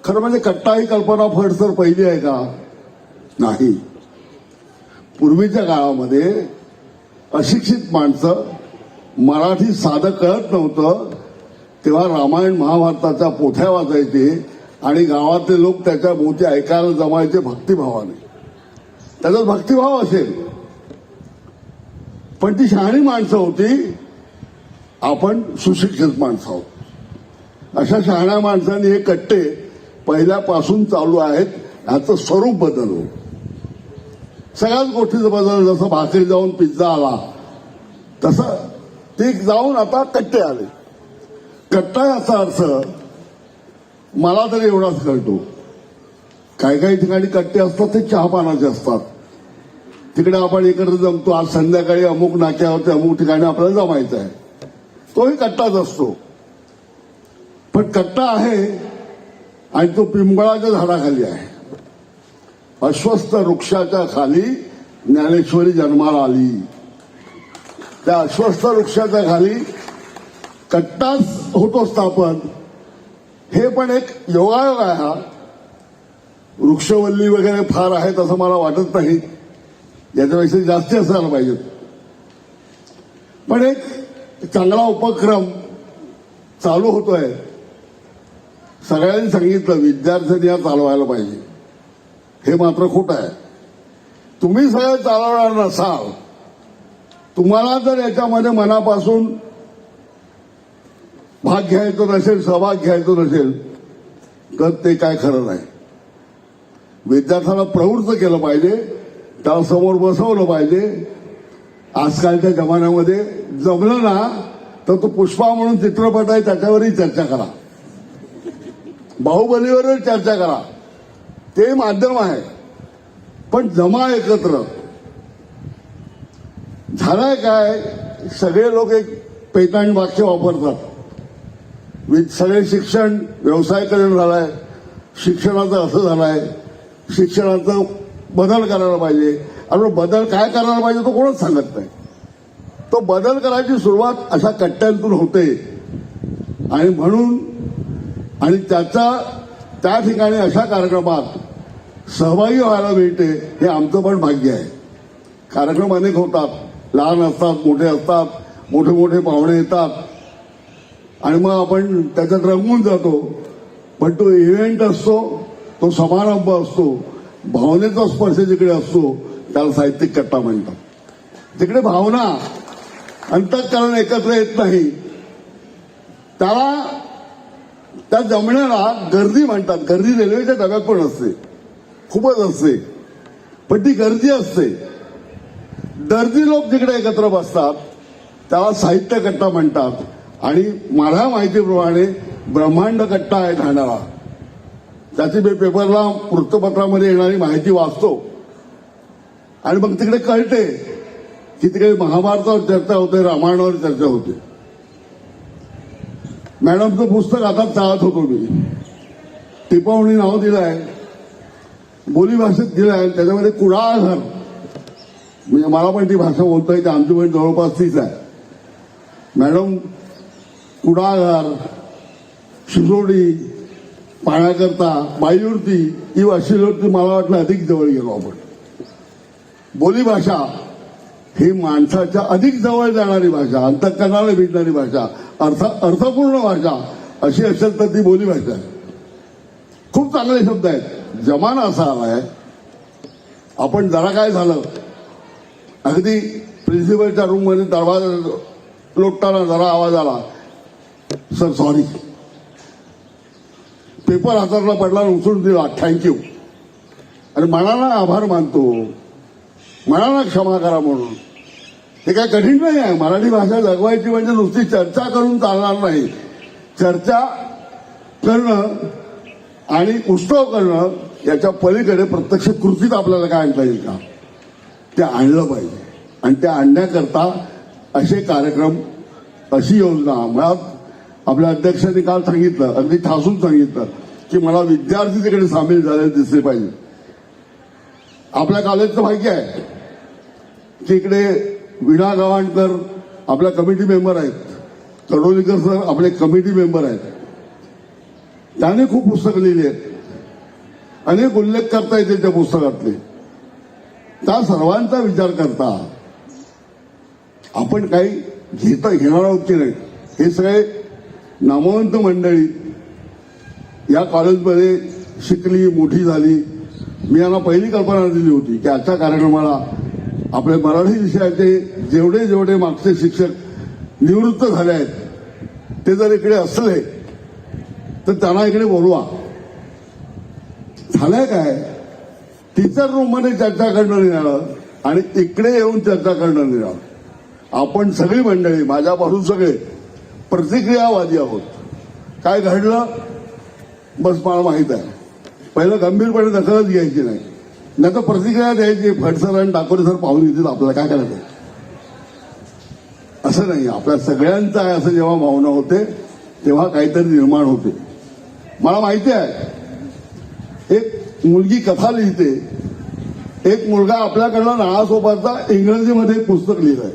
खरं म्हणजे कट्टा ही कल्पना फडसर पहिली आहे का? नाही. पूर्वीच्या काळामध्ये अशिक्षित माणसं, मराठी साधं कळत नव्हतं तेव्हा रामायण महाभारताच्या पोथ्या वाचायचे आणि गावातले लोक त्याच्या भोवती ऐकायला जमायचे भक्तिभावाने. त्याच्यात भक्तिभाव असेल, पण ती शहाणी माणसं होती, आपण सुशिक्षित माणसं आहोत. अशा शहाण्या माणसांनी हे कट्टे पहिल्यापासून चालू आहेत. ह्याचं स्वरूप बदललं, सगळ्याच गोष्टीचं बदललं. जसं भाकरी जाऊन पिझ्झा आला तसं ते जाऊन आता कट्टे आले. कट्टा याचा अर्थ मला तरी एवढाच कळतो, काही काही ठिकाणी कट्टे असतात ते चहापानाचे असतात. तिकडे आपण एकत्र जमतो, आज संध्याकाळी अमुक नाक्यावरती अमुक ठिकाणी आपल्याला जमायचं आहे, तोही कट्टाच असतो. पण कट्टा आहे आणि तो पिंपळाच्या झाडाखाली आहे. अश्वस्थ वृक्षाच्या खाली ज्ञानेश्वरी जन्माला आली. त्या अश्वस्थ वृक्षाच्या खाली कट्टाच होतो स्थापन. हे पण एक योगायोग आहे. हा वृक्षवल्ली वगैरे फार आहेत असं मला वाटत नाही, याच्यापेक्षा जास्त असायला पाहिजेत. पण एक चांगला उपक्रम चालू होतोय. सगळ्यांनी सांगितलं विद्यार्थ्यांनी हा चालवायला पाहिजे. हे मात्र खोटं आहे. तुम्ही सगळं चालवणार नसाल, तुम्हाला जर याच्यामध्ये मनापासून भाग घ्यायचा नसेल, सहभाग घ्यायचा नसेल, तर ते काय खरं नाही. विद्यार्थ्याला प्रवृत्त केलं पाहिजे, त्याला समोर बसवलं पाहिजे. आजकालच्या जमान्यामध्ये जमलं ना तर तो पुष्पा म्हणून चित्रपट आहे त्याच्यावरही चर्चा करा, बाहुबलीवरही चर्चा करा, ते माध्यम आहे. पण जमा एकत्र. झालंय काय, सगळे लोक एक पैताण वाक्य वापरतात. सगळे शिक्षण व्यवसायीकरण झालंय, शिक्षणाचं असं झालंय, शिक्षणाचं बदल करायला पाहिजे. आणि बदल काय करायला पाहिजे तो कोणच सांगत नाही. तो बदल करायची सुरुवात अशा कट्ट्यांतून होते. आणि म्हणून आणि त्या ठिकाणी अशा कार्यक्रमात सहभागी व्हायला मिळते, हे आमचं पण भाग्य आहे. कार्यक्रम अनेक होतात, लहान असतात, मोठे असतात, मोठे मोठे पाहुणे येतात आणि मग आपण त्याच्यात रंगून जातो. पण तो इव्हेंट असतो, तो समारंभ असतो, भावनेचा स्पर्श जिकडे असतो त्याला साहित्यिक कट्टा म्हणतात. जिकडे भावना अंतःकरण एकत्र येत नाही त्याला, त्या जमण्याला गर्दी म्हणतात. गर्दी रेल्वेच्या डब्यात पण असते, खूपच असते, पण ती गर्दी असते. दर्दी लोक जिकडे एकत्र बसतात त्याला साहित्य कट्टा म्हणतात. आणि माझ्या माहितीप्रमाणे ब्रह्मांड कट्टा आहे ठाण्याला. त्याची मी पेपरला वृत्तपत्रामध्ये येणारी माहिती वाचतो आणि मग तिकडे कळते की तिकडे महाभारतावर चर्चा होते, रामायणावर चर्चा होते. मॅडमचं पुस्तक आता चाळत होतो मी. टिपावणी नाव दिलं आहे, बोलीभाषेत दिलं आहे. त्याच्यामध्ये कुडाळघर, म्हणजे मला पण ती भाषा बोलता येते, आमची पण जवळपास तीच आहे. मॅडम कुडाळघर, शिरोडी, पाण्याकरता, बाईवरती ही वाशिवरती मला वाटलं अधिक जवळ गेलो आपण. बोलीभाषा ही माणसाच्या अधिक जवळ जाणारी भाषा, अंतःकरणाला भेटणारी भाषा, अर्थपूर्ण भाषा अशी असेल तर ती बोलीभाषा आहे. खूप चांगले शब्द आहेत. जमाना असा आलाय, आपण जरा काय झालं, अगदी प्रिन्सिपलच्या रूममध्ये दरवाजा लोटताना जरा आवाज आला, सर सॉरी, पेपर हातातला पडला, उचलून दिला, थँक्यू. आणि मनाला आभार मानतो, मनाला क्षमा करा म्हणून. हे काय कठीण नाही आहे. मराठी भाषा जगवायची म्हणजे नुसती चर्चा करून चालणार नाही. चर्चा करणं आणि उत्सव करणं याच्या पलीकडे प्रत्यक्ष कृतीत आपल्याला काय आणता येईल का, ते आणलं पाहिजे. आणि त्या आणण्याकरता असे कार्यक्रम, अशी योजना, मुळात आपल्या अध्यक्षांनी काल सांगितलं, अगदी ठासून सांगितलं की मला विद्यार्थी तिकडे सामील झालेले दिसले पाहिजे. आपल्या कॉलेजचं भाग्य आहे की इकडे वीणा गव्हाणकर आपल्या कमिटी मेंबर आहेत, कडोलीकर सर आपले कमिटी मेंबर आहेत. त्याने खूप पुस्तकं लिहिली आहेत, अनेक उल्लेख करता येते त्या पुस्तकातले. त्या सर्वांचा विचार करता आपण काही घेणार आहोत की नाही. हे सगळे नामवंत मंडळी या कॉलेजमध्ये शिकली, मोठी झाली. मी यांना पहिली कल्पना दिली होती की आजच्या कार्यक्रमाला आपले मराठी विषयाचे जेवढे जेवढे मागचे शिक्षक निवृत्त झाले आहेत ते जर इकडे असले तर त्यांना इकडे बोलवा. झालंय काय, टीचर रूममध्ये चर्चा करणं निघालं आणि इकडे येऊन चर्चा करणं निघालं. आपण सगळी मंडळी, माझ्यापासून सगळे प्रतिक्रियावादी आहोत. काय घडलं बस मला माहित आहे. पहिलं गंभीरपणे दखलच घ्यायची नाही, नाही तर प्रतिक्रिया द्यायची. फडसर आणि ठाकरे सर पाहून येतील, आपल्याला काय करायचं. असं नाही, आपल्या सगळ्यांचं आहे असं जेव्हा भावना होते तेव्हा काहीतरी निर्माण होते. मला माहिती आहे, एक मुलगी कथा लिहिते, एक मुलगा आपल्याकडनं नाळासोपाचा इंग्रजीमध्ये एक पुस्तक लिहिलंय.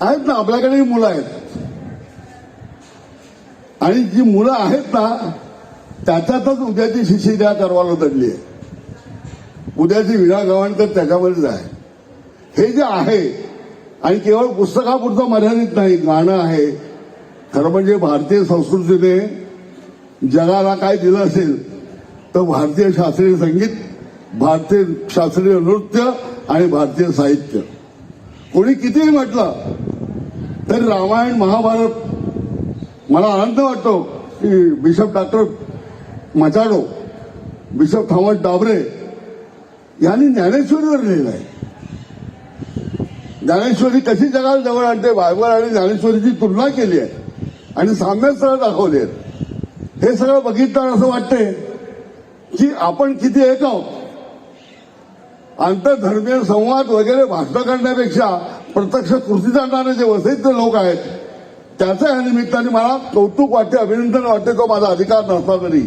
आहेत ना आपल्याकडे मुलं आहेत, आणि जी मुलं आहेत ना त्याच्यातच उद्याची शिशिल्या करवाला दडली आहे. उद्याची वीणा गव्हाणकर त्याच्यामध्येच आहे. हे जे आहे, आणि केवळ पुस्तकापुरतं मर्यादित नाही, गाणं आहे. खरं म्हणजे भारतीय संस्कृतीने जगाला काय दिलं असेल तर भारतीय शास्त्रीय संगीत, भारतीय शास्त्रीय नृत्य आणि भारतीय साहित्य. कोणी कितीही म्हटलं तरी रामायण, महाभारत, मला आनंद वाटतो की bishop doctor Machado, bishop Thomas Dabre यांनी ज्ञानेश्वरीवर लिहिलं आहे. ज्ञानेश्वरी कशी जगाला जवळ आणते, बायबल आणि ज्ञानेश्वरीची तुलना केली आहे आणि साम्य स्थळं दाखवली आहेत. हे सगळं बघितल्यावर असं वाटते की आपण किती एक आहोत. आंतरधर्मीय संवाद वगैरे भाषण करण्यापेक्षा प्रत्यक्ष कृती जाणारे जे वसईत लोक आहेत त्याचं या निमित्ताने मला कौतुक वाटते, अभिनंदन वाटते. तो माझा अधिकार नसला तरी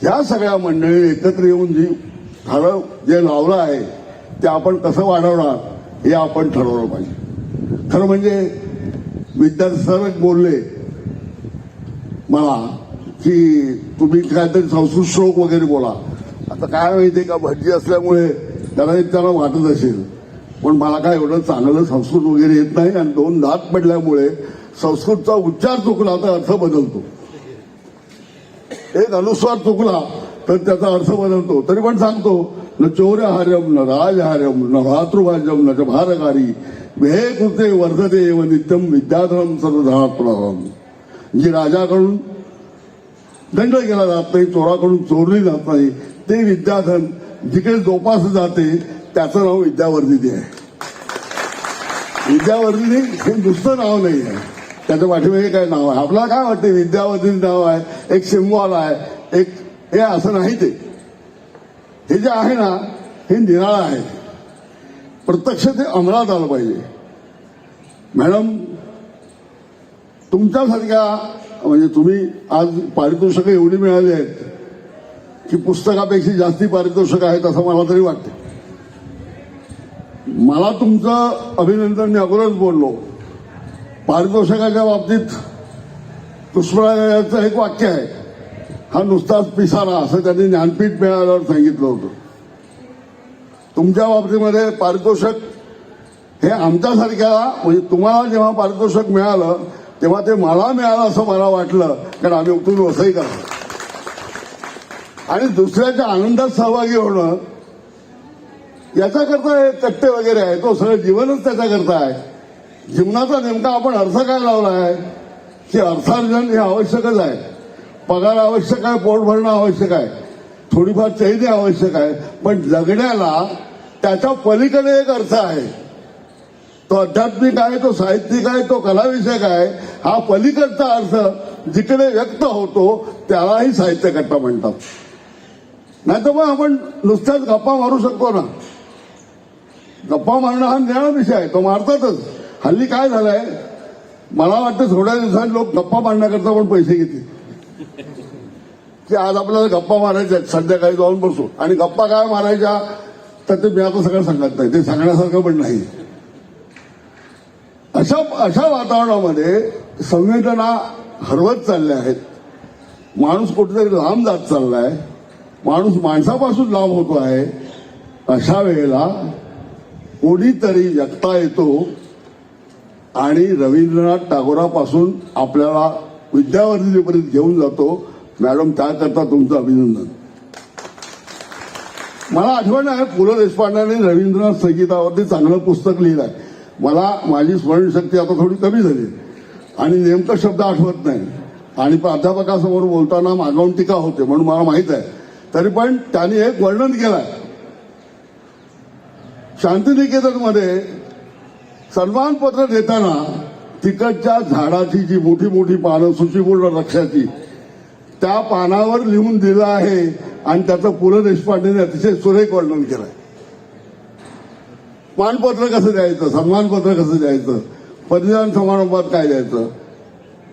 ह्या सगळ्या मंडळी एकत्र येऊन जी झाडं जे लावलं आहे ते आपण कसं वाढवणार हे आपण ठरवलं पाहिजे. खरं म्हणजे विद्यार्थी सर बोलले मला की तुम्ही काहीतरी संस्कृत श्लोक वगैरे बोला. आता काय माहितीये का, भटजी असल्यामुळे त्यांना वाटत असेल, पण मला काय एवढं चांगलं संस्कृत वगैरे येत नाही. आणि 2 दात पडल्यामुळे संस्कृतचा उच्चार चुकला तर अर्थ बदलतो, एक अनुस्वार चुकला तर त्याचा अर्थ बदलतो. तरी पण सांगतो, न चौर्यहार्यम न राजहार्यम न भातृभाज्यम न च भारकारी हे कृते वर्धते व नित्यम विद्याधरम सर्वधनात्मनाम. जी राजाकडून दंड केला जात नाही, चोराकडून चोरली जात नाही, ते विद्याधन जिकडे जोपासलं जाते त्याचं नाव विद्यावर्धिनी आहे. विद्यावर्धिनी हे नुसतं नाव नाही आहे, त्याच्या पाठीमागे काय नाव आहे. आपल्याला काय वाटते विद्यावर्धिनी नाव आहे, एक सिम्बॉल आहे, एक हे असं नाही. ते हे जे आहे ना हे निराळं आहे. प्रत्यक्ष ते अंमलात आलं पाहिजे. मॅडम, तुमच्यासारख्या म्हणजे तुम्ही आज पारितोषिकं एवढी मिळाली आहेत की पुस्तकापेक्षा जास्ती पारितोषिकं आहेत असं मला तरी वाटतं. मला तुमचं अभिनंदन मी अगोदरच बोललो. पारितोषिकाच्या बाबतीत पुष्पराजाचं एक वाक्य आहे, हा नुसताच पिसारा असं त्यांनी ज्ञानपीठ मिळाल्यावर सांगितलं होतं. तुमच्या बाबतीमध्ये पारितोषिक हे आमच्यासारख्याला म्हणजे तुम्हाला जेव्हा पारितोषिक मिळालं तेव्हा ते मला मिळालं असं मला वाटलं, कारण आम्ही उठून वसई करतो आणि दुसऱ्याच्या आनंदात सहभागी होणं याच्याकरता हे कट्टे वगैरे आहे, तो सगळं जीवनच त्याच्याकरता आहे. जीवनाचा नेमका आपण अर्थ काय लावला आहे की अर्थार्जन हे आवश्यकच आहे. पगार आवश्यक आहे, पोट भरणं आवश्यक आहे, थोडीफार चैनी आवश्यक आहे, पण जगण्याला त्याच्या पलीकडे एक अर्थ आहे. तो आध्यात्मिक आहे, तो साहित्यिक आहे, तो कलाविषयक आहे. हा पलीकडचा अर्थ जिकडे व्यक्त होतो त्यालाही साहित्यकट्टा म्हणतात. नाहीतर मग आपण नुसत्याच गप्पा मारू शकतो ना. गप्पा मारणं हा निराळा विषय आहे, तो मारतातच. हल्ली काय झालंय, मला वाटतं थोड्या दिवसांनी लोक गप्पा मारण्याकरता पण पैसे घेतील की आज आपल्याला गप्पा मारायच्या संध्याकाळी जाऊन बसू. आणि गप्पा काय मारायच्या तर ते मी आता सगळं सांगत नाही, ते सांगण्यासारखं पण नाही. अशा वातावरणामध्ये संवेदना हरवत चालल्या आहेत. माणूस कुठेतरी लांब जात चाललाय, माणूस माणसापासून लांब होतो आहे. अशा वेळेला कोणीतरी व्यक्ता येतो आणि रवींद्रनाथ टागोरापासून आपल्याला विद्यावर्धिनीपर्यंत घेऊन जातो. मॅडम, त्याकरता तुमचं अभिनंदन. मला आठवण आहे, पु ल देशपांडेंनी रवींद्रनाथ संगीतावरती चांगलं पुस्तक लिहिलं आहे. मला माझी स्मरणशक्ती आता थोडी कमी झाली आणि नेमका शब्द आठवत नाही आणि प्राध्यापकासमोर बोलताना मागावून टीका होते म्हणून मला माहित आहे. तरी पण त्यांनी एक वर्णन केलंय. शांतिनिकेतनमध्ये सन्मानपत्र देताना तिकडच्या झाडाची जी मोठी मोठी पानं सुचीपूर्ण वृक्षाची त्या पानावर लिहून दिलं आहे आणि त्याचं पु ल देशपांडेने अतिशय सुरेख वर्णन केलंय. मानपत्र कसं द्यायचं, सन्मानपत्र कसं द्यायचं, परिधान समारंभात काय द्यायचं,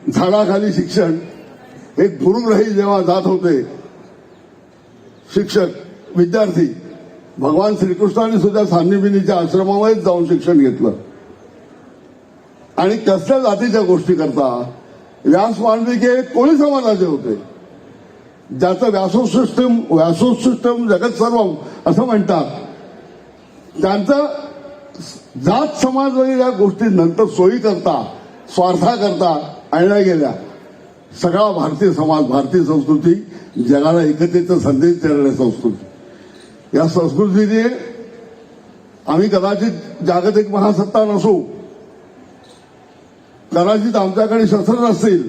झाडाखाली शिक्षण. एक गुरुग्रही जेव्हा जात होते शिक्षक विद्यार्थी, भगवान श्रीकृष्णाने सुद्धा सांदीपनीच्या आश्रमामध्येच जाऊन शिक्षण घेतलं. आणि कसल्या जातीच्या गोष्टी करता व्यास मांडलिके कोळी समाजाचे होते, ज्याचं व्यासोत्सिष्टम जगत सर्वम असं म्हणतात. त्यांचं जात समाज वगैरे या गोष्टी नंतर सोयी करता स्वार्थाकरता आणल्या गेल्या. सगळा भारतीय समाज, भारतीय संस्कृती जगाला एकतेचा संदेश देणारी संस्कृती. या संस्कृतीने आम्ही कदाचित जागतिक महासत्ता नसू, कदाचित आमच्याकडे शस्त्र नसतील,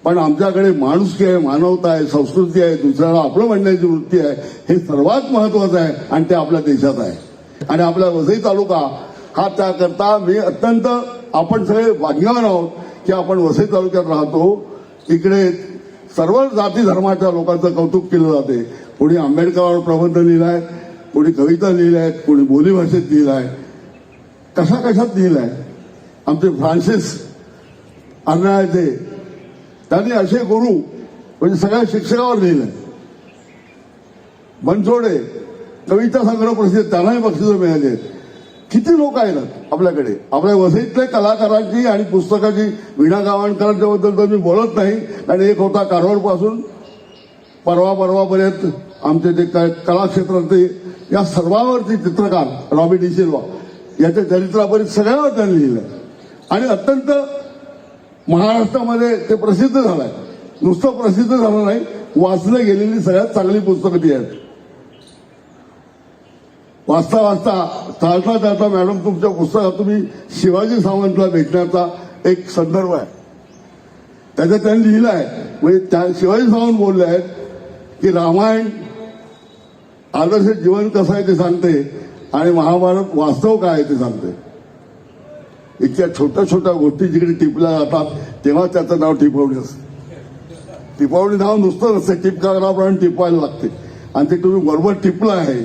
पण आमच्याकडे माणुसकी आहे, मानवता आहे, संस्कृती आहे, दुसऱ्याला आपलं म्हणण्याची वृत्ती आहे. हे सर्वात महत्वाचं आहे आणि ते आपल्या देशात आहे. आणि आपला वसई तालुका हा त्याकरता मी अत्यंत, आपण सगळे भाग्यवान आहोत की आपण वसई तालुक्यात राहतो. इकडे सर्व जाती धर्माच्या लोकांचं कौतुक केलं जाते. कोणी आंबेडकरांवर प्रबंध लिहिलाय, कोणी कविता लिहिल्यात, कोणी बोलीभाषेत लिहिलाय, कशात लिहिलाय. आमचे फ्रान्सिस अर्नाळते त्यांनी असे गुरु म्हणजे सगळ्या शिक्षकावर लिहिलंय. बनसोडे कविता संग्रह प्रसिद्ध, त्यांनाही बक्षिसं मिळाली आहेत. किती लोक आहेत आपल्याकडे. आपल्या वसईतल्या कलाकारांची आणि पुस्तकाची, वीणा गावणकरांच्या बद्दल तर मी बोलत नाही, कारण एक होता कारवारपासून परवापर्यंत आमचे जे कलाक्षेत्रातले या सर्वांवरती चित्रकार रॉबी डिसिल्वा याच्या चरित्रापर्यंत सगळ्यावर त्यांनी लिहिलंय. आणि अत्यंत महाराष्ट्रामध्ये ते प्रसिद्ध झालंय. नुसतं प्रसिद्ध झालं नाही, वाचल्या गेलेली सगळ्यात चांगली पुस्तकं ती आहेत. वाचता चालता मॅडम तुमच्या पुस्तकात तुम्ही शिवाजी सावंतला भेटण्याचा एक संदर्भ आहे, त्याच्यात त्यांनी लिहिलं आहे. म्हणजे त्या शिवाजी सावंत बोलले आहेत की रामायण आदर्श जीवन कसं आहे ते सांगते आणि महाभारत वास्तव काय आहे ते सांगते. इतक्या छोट्या छोट्या गोष्टी जिकडे टिपल्या जातात तेव्हा त्याचं नाव टिपवणी असतं. टिपवणी नाव नुसतं नसतं, टिपकाराप्रमाणे टिपवायला लागते आणि ते तुम्ही बरोबर टिपलं आहे.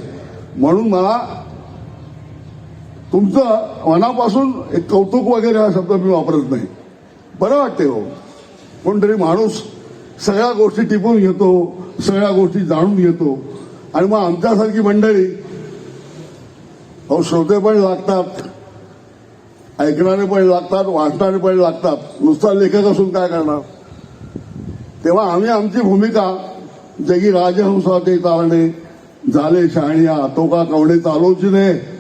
म्हणून मला तुमचं मनापासून एक कौतुक वगैरे हा शब्द मी वापरत नाही. बरं वाटते हो, कोणतरी माणूस सगळ्या गोष्टी टिपून घेतो, सगळ्या गोष्टी जाणून घेतो. आणि मग आमच्यासारखी मंडळी, अहो श्रोते पण लागतात, ऐकणारे पण लागतात, वाचणारे पण लागतात, नुसता लेखक असून काय करणार. तेव्हा आम्ही आमची भूमिका जगी राजहंसा ते तारणे झाले शहाणिया तो का कवडे चालवची ने.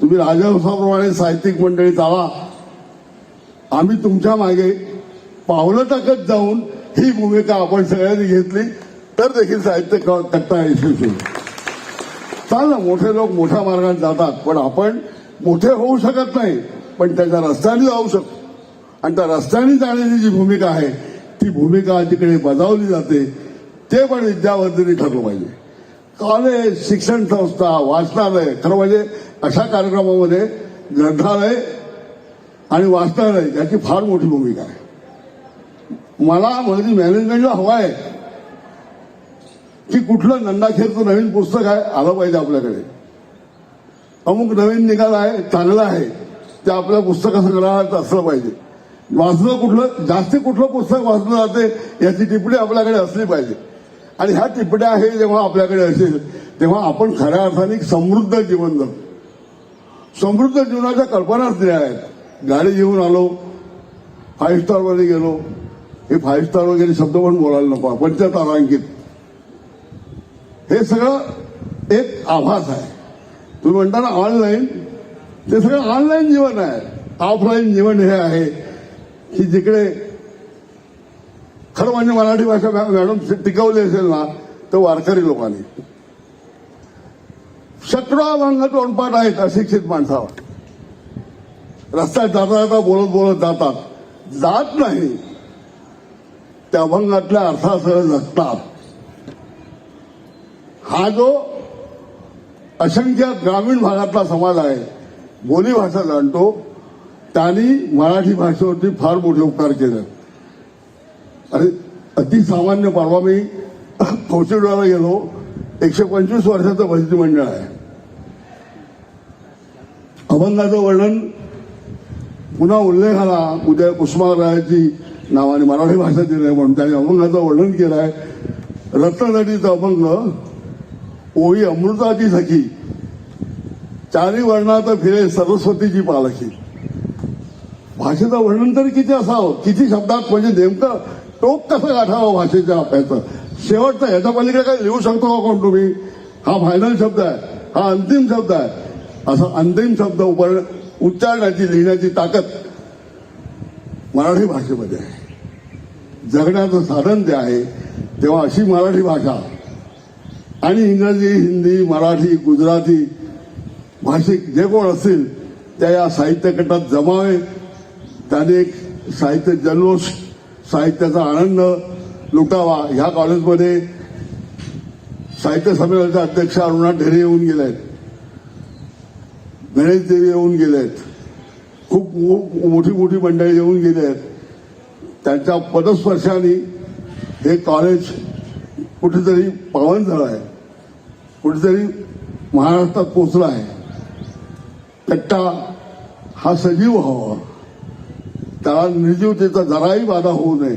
तुम्ही राजहंसाप्रमाणे साहित्यिक मंडळी चाला, आम्ही तुमच्या मागे पावलं टाकत जाऊन ही भूमिका आपण सगळ्यांनी घेतली तर देखील साहित्य करता यशस्वी. चाल मोठे लोक मोठ्या मार्गात जातात, पण आपण मोठे होऊ शकत नाही, पण त्याच्या रस्त्याने जाऊ शकतो. आणि त्या रस्त्याने जाण्याची जी भूमिका आहे ती भूमिका तिकडे बजावली जाते, ते पण विद्यावर्धिनी ठरलं पाहिजे. कॉलेज, शिक्षण संस्था, वाचनालय, खरं म्हणजे अशा कार्यक्रमामध्ये ग्रंथालय आणि वाचनालय याची फार मोठी भूमिका आहे. मला म्हणजे मॅनेजमेंटला हवा आहे की कुठलं नंदाखेरचं नवीन पुस्तक आहे आलं पाहिजे आपल्याकडे. अमुक नवीन निघालं आहे, चांगलं आहे, ते आपल्या पुस्तक संग्रहात असलं पाहिजे. वाचलं कुठलं, जास्ती कुठलं पुस्तक वाचलं जाते याची टिप्पणी आपल्याकडे असली पाहिजे. आणि ह्या टिप्पण्या हे जेव्हा आपल्याकडे असेल तेव्हा आपण खऱ्या अर्थाने समृद्ध जीवन जगतो. समृद्ध जीवनाच्या कल्पनाच दिल्या आहेत. गाडी घेऊन आलो, 5 स्टारमध्ये गेलो, हे 5 स्टार वगैरे शब्द पण बोलायला नको, पंचतारांकित, हे सगळं एक आभास आहे. तुम्ही म्हणता ना ऑनलाईन, ते सगळं ऑनलाईन जीवन आहे. ऑफलाईन जीवन हे आहे की जिकडे खरं म्हणजे मराठी भाषा मॅडम टिकवली असेल ना तर वारकरी लोकांनी. शेकडो अभंग तोंडपाठ आहेत अशिक्षित माणसावर. रस्त्यात जाता जाता बोलत बोलत जातात, जात नाही त्या अभंगातल्या अर्थासह जगतात. हा जो असंख्य ग्रामीण भागातला समाज आहे, बोलीभाषा जाणतो, त्यांनी मराठी भाषेवरती फार मोठे उपकार केले. अरे अतिसामान्य परवा मी कौशलवाला गेलो, 125 वर्षाचं भजनी मंडळ आहे. अभंगाचं वर्णन पुन्हा उल्लेख आला, उद्या कुसुमाग्रहाची नावाने मराठी भाषा दिली आहे म्हणून त्याने अभंगाचं वर्णन केलं आहे. रत्ननदीचं अभंग, ओळी अमृताची सखी, चारी वर्णात फिरे सरस्वतीची पालखी. भाषेचं वर्णन तरी किती असावं, किती शब्दात, म्हणजे नेमकं टोक कसं गाठावं भाषेच्या आपल्याचं. शेवटचं ह्याच्या पलीकडे काही लिहू शकतो का कोण तुम्ही? हा फायनल शब्द आहे, हा अंतिम शब्द आहे. असा अंतिम शब्द उच्चारण्याची, लिहिण्याची ताकद मराठी भाषेमध्ये आहे. जगण्याचं साधन ते आहे. तेव्हा अशी मराठी भाषा आणि इंग्रजी, हिंदी, मराठी, गुजराती भाषिक जे कोण असतील त्या या साहित्य गटात जमावे. त्याने एक साहित्य जल्लोष, साहित्याचा आनंद लुटावा. ह्या कॉलेजमध्ये साहित्य संमेलनाचे अध्यक्ष अरुणा ढेरे येऊन गेलेत, गणेश देवी येऊन गेलेत, खूप मोठी मोठी मंडळी येऊन गेली आहेत. त्यांच्या पदस्पर्शाने हे कॉलेज कुठेतरी पावन झालं आहे, कुठेतरी महाराष्ट्रात पोचला आहे. कट्टा हा सजीव हवा, त्याला निर्जीवतेचा जराही बाधा होऊ नये.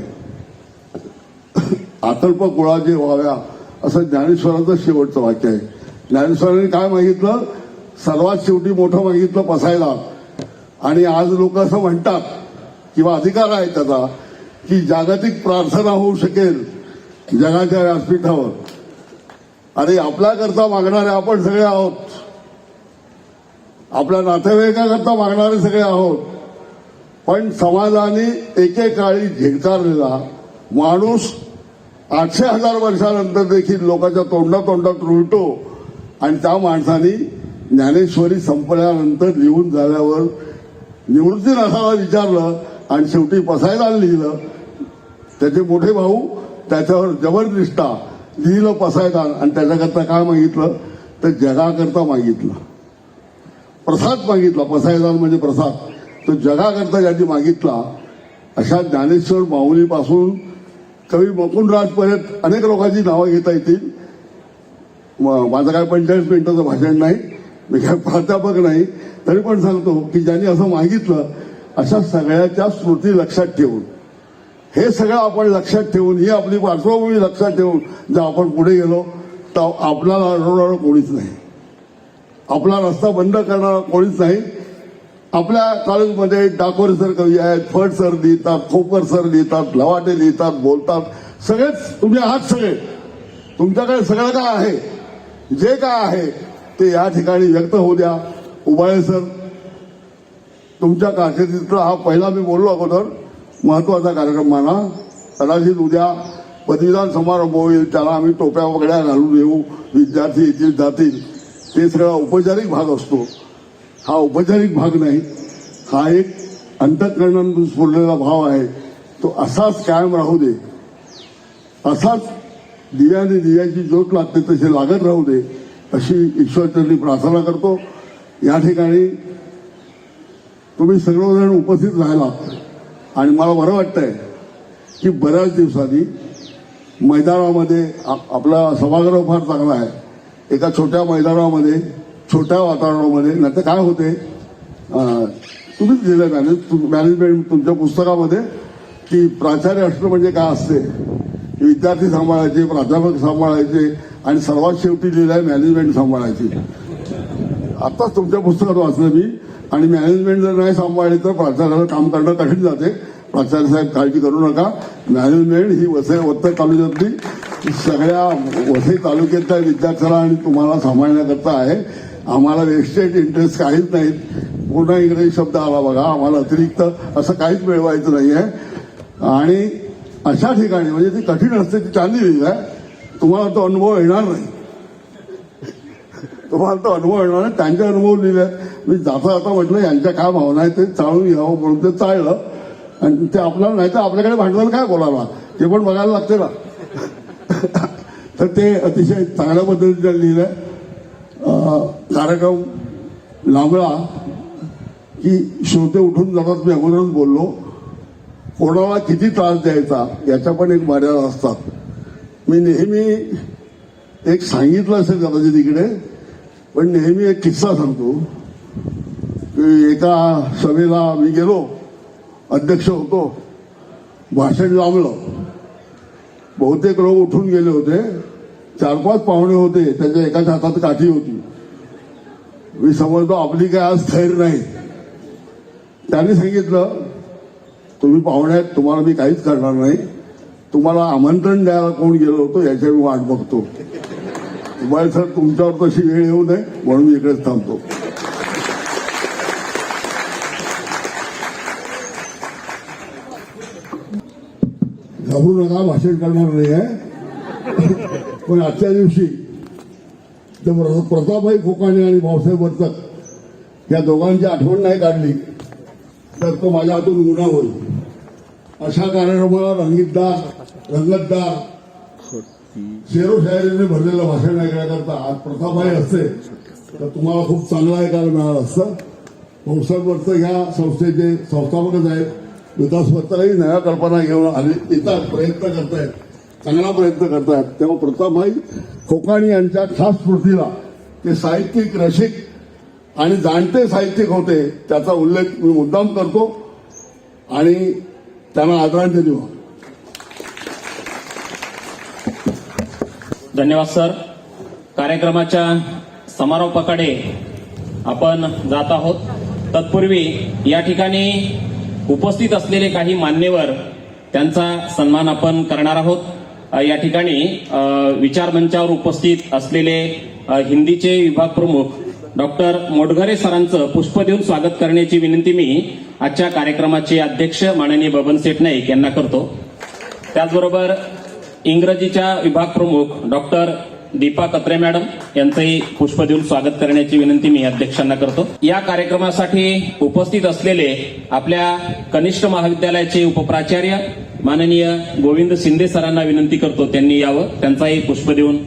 आतल्प कुळाचे व्हाव्या असं ज्ञानेश्वराचं शेवटचं वाक्य आहे. ज्ञानेश्वरांनी काय मागितलं? सर्वात शेवटी मोठं मागितलं पसायला. आणि आज लोक असं म्हणतात किंवा अधिकार आहे त्याचा की जागतिक प्रार्थना होऊ शकेल जगाच्या व्यासपीठावर. अरे आपल्याकरता मागणारे आपण सगळे आहोत, आपल्या नातेवाईकाकरता मागणारे सगळे आहोत. पण समाजाने एकेकाळी झिडकारलेला माणूस 800,000 वर्षानंतर देखील लोकांच्या तोंडात रुळतो. आणि त्या माणसाने ज्ञानेश्वरी संपल्यानंतर लिहून झाल्यावर निवृत्ती नसाला विचारलं आणि शेवटी पसायदान लिहिलं. त्याचे मोठे भाऊ त्याच्यावर जबरनिष्ठा लिहिलं पसायदान. आणि त्याच्याकरता काय मागितलं तर जगाकरता मागितलं, प्रसाद मागितला. पसायदान म्हणजे प्रसाद. तो जगाकरता ज्यांनी मागितला अशा ज्ञानेश्वर माऊलीपासून कवी मुकुंदराजपर्यंत अनेक लोकांची नावं घेता येतील. माझं काय 45 मिनिटाचं भाषण नाही, मी काय प्राध्यापक नाही, तरी पण सांगतो की ज्यांनी असं मागितलं अशा सगळ्याच्या स्मृती लक्षात ठेवून, हे सगळं आपण लक्षात ठेवून, ही आपली पार्श्वभूमी लक्षात ठेवून जर आपण पुढे गेलो तर आपल्याला अडवणारं कोणीच नाही, आपला रस्ता बंद करणारा कोणीच नाही. आपल्या कॉलेजमध्ये डाकोरे सर कवी आहेत, फड सर लिहितात, खोकर सर लिहितात, लवाटे लिहितात, बोलतात. सगळेच तुम्ही आहात. सगळे तुमच्याकडे सगळं काय आहे, जे काय आहे ते या ठिकाणी व्यक्त होऊ द्या. उबाळे सर, तुमच्या कारकिर्दीतला हा पहिला मी बोललो अगोदर महत्वाचा कार्यक्रम माना. कदाचित उद्या पदवीदान समारंभ होईल, त्याला आम्ही टोप्या वगैरे घालून येऊ, विद्यार्थी येतील जातील, ते सगळा औपचारिक भाग असतो. हा औपचारिक भाग नाही, हा एक अंतःकरणातून स्फुरलेला भाव आहे. तो असाच कायम राहू दे, असाच दिव्याने दिव्याची ज्योत लागते तशी लागत राहू दे, अशी ईश्वरचरणी प्रार्थना करतो. या ठिकाणी तुम्ही सर्वजण उपस्थित राहिलात आणि मला बरं वाटतंय की बऱ्याच दिवसांनी मैदानामध्ये आपला सभागृह फार चांगला आहे. एका छोट्या मैदानामध्ये, छोट्या वातावरणामध्ये, नाही तर काय होते, तुम्हीच दिलं मॅनेजमेंट तुमच्या पुस्तकामध्ये की प्राचार्य असणं म्हणजे काय असते, विद्यार्थी सांभाळायचे, प्राध्यापक सांभाळायचे आणि सर्वात शेवटी लिहिलं आहे मॅनेजमेंट सांभाळायची. आताच तुमच्या पुस्तकात वाचलं मी. आणि मॅनेजमेंट जर नाही सांभाळली तर प्राचार्याला काम करणं कठीण जाते. प्राचार्य साहेब काळजी करू नका, मॅनेजमेंट ही वसई तालुक्यातली सगळ्या वसई तालुक्यातल्या विद्यार्थ्याला आणि तुम्हाला सांभाळण्याकरता आहे. आम्हाला वेस्टेड इंटरेस्ट काहीच नाहीत. पुन्हा इंग्रजी शब्द आला बघा, आम्हाला अतिरिक्त असं काहीच मिळवायचं नाही आहे. आणि अशा ठिकाणी म्हणजे ती कठीण असते, ती चांगली लिहिली आहे. तुम्हाला तो अनुभव येणार नाही, तुम्हाला तो अनुभव येणार नाही. त्यांचे अनुभव लिहिले. मी जाता जाता म्हटलं यांच्या काय भावना आहेत ते चाळून घ्यावं म्हणून ते चाळलं. आणि ते आपल्याला नाही तर आपल्याकडे भांडवल काय बोलावा ते पण बघायला लागते ना. तर ते अतिशय चांगल्या पद्धतीने लिहिलंय. कार्यक्रम लांबला की श्रोते उठून जातात. मी अगोदरच बोललो, कोणाला किती त्रास द्यायचा याच्या पण एक मर्यादा असतात. मी नेहमी एक सांगितलं असेल कदाचित इकडे, पण नेहमी एक किस्सा सांगतो की एका सभेला मी गेलो, अध्यक्ष होतो, भाषण लावलं, बहुतेक लोक उठून गेले होते, 4-5 पाहुणे होते, त्याच्या एकाच्या हातात काठी होती. मी समजतो आपली काय आज स्थैर्य नाही. त्यांनी सांगितलं, तुम्ही पाहुणे आहेत, तुम्हाला मी काहीच करणार नाही, तुम्हाला आमंत्रण द्यायला कोण गेलो होतो याची मी वाट बघतो. उबाळे सर, तुमच्यावर तशी वेळ येऊ नये म्हणून मी इकडेच थांबतो. घाबरू नका, भाषण करणार नाही आहे. पण आजच्या दिवशी प्रतापभाई खोकाणे आणि भाऊसाहेब वर्तक या दोघांची आठवण नाही काढली तर तो माझ्या हातून गुन्हा होईल. अशा कार्यक्रमाला रंगतदार शेरोशायरीने भरलेलं भाषण ऐकण्याकरता आज प्रतापभाई असते तर तुम्हाला खूप चांगलं ऐकायला मिळालं असतं. भाऊसाहेब वर्तक ह्या संस्थेचे संस्थापकच आहेत. विकास वर्तकही नव्या कल्पना घेऊन आले, येतात, प्रयत्न करतायत, चांगला प्रयत्न करतायत. तेव्हा प्रतापभाई खोकाणी यांच्या खास स्मृतीला ते साहित्यिक, रसिक आणि जाणते साहित्यिक होते त्याचा उल्लेख मी मुद्दाम करतो आणि त्यांना आदरांजली व्हावी. धन्यवाद सर. कार्यक्रमाच्या समारोपाकडे आपण जात आहोत. तत्पूर्वी या ठिकाणी उपस्थित असलेले काही मान्यवर त्यांचा सन्मान आपण करणार आहोत. या ठिकाणी विचार मंचावर उपस्थित असलेले हिंदीचे विभाग प्रमुख डॉक्टर मोटघरे सरांचं पुष्प देऊन स्वागत करण्याची विनंती मी आजच्या कार्यक्रमाचे अध्यक्ष माननीय बबन सेठ नाईक यांना करतो. त्याचबरोबर इंग्रजीच्या विभाग प्रमुख डॉक्टर दीपा कत्रे मॅडम यांचंही पुष्प देऊन स्वागत करण्याची विनंती मी अध्यक्षांना करतो. या कार्यक्रमासाठी उपस्थित असलेले आपल्या कनिष्ठ महाविद्यालयाचे उपप्राचार्य माननीय गोविंद शिंदे सरांना विनंती करतो त्यांनी यावं. त्यांचाही पुष्प देऊन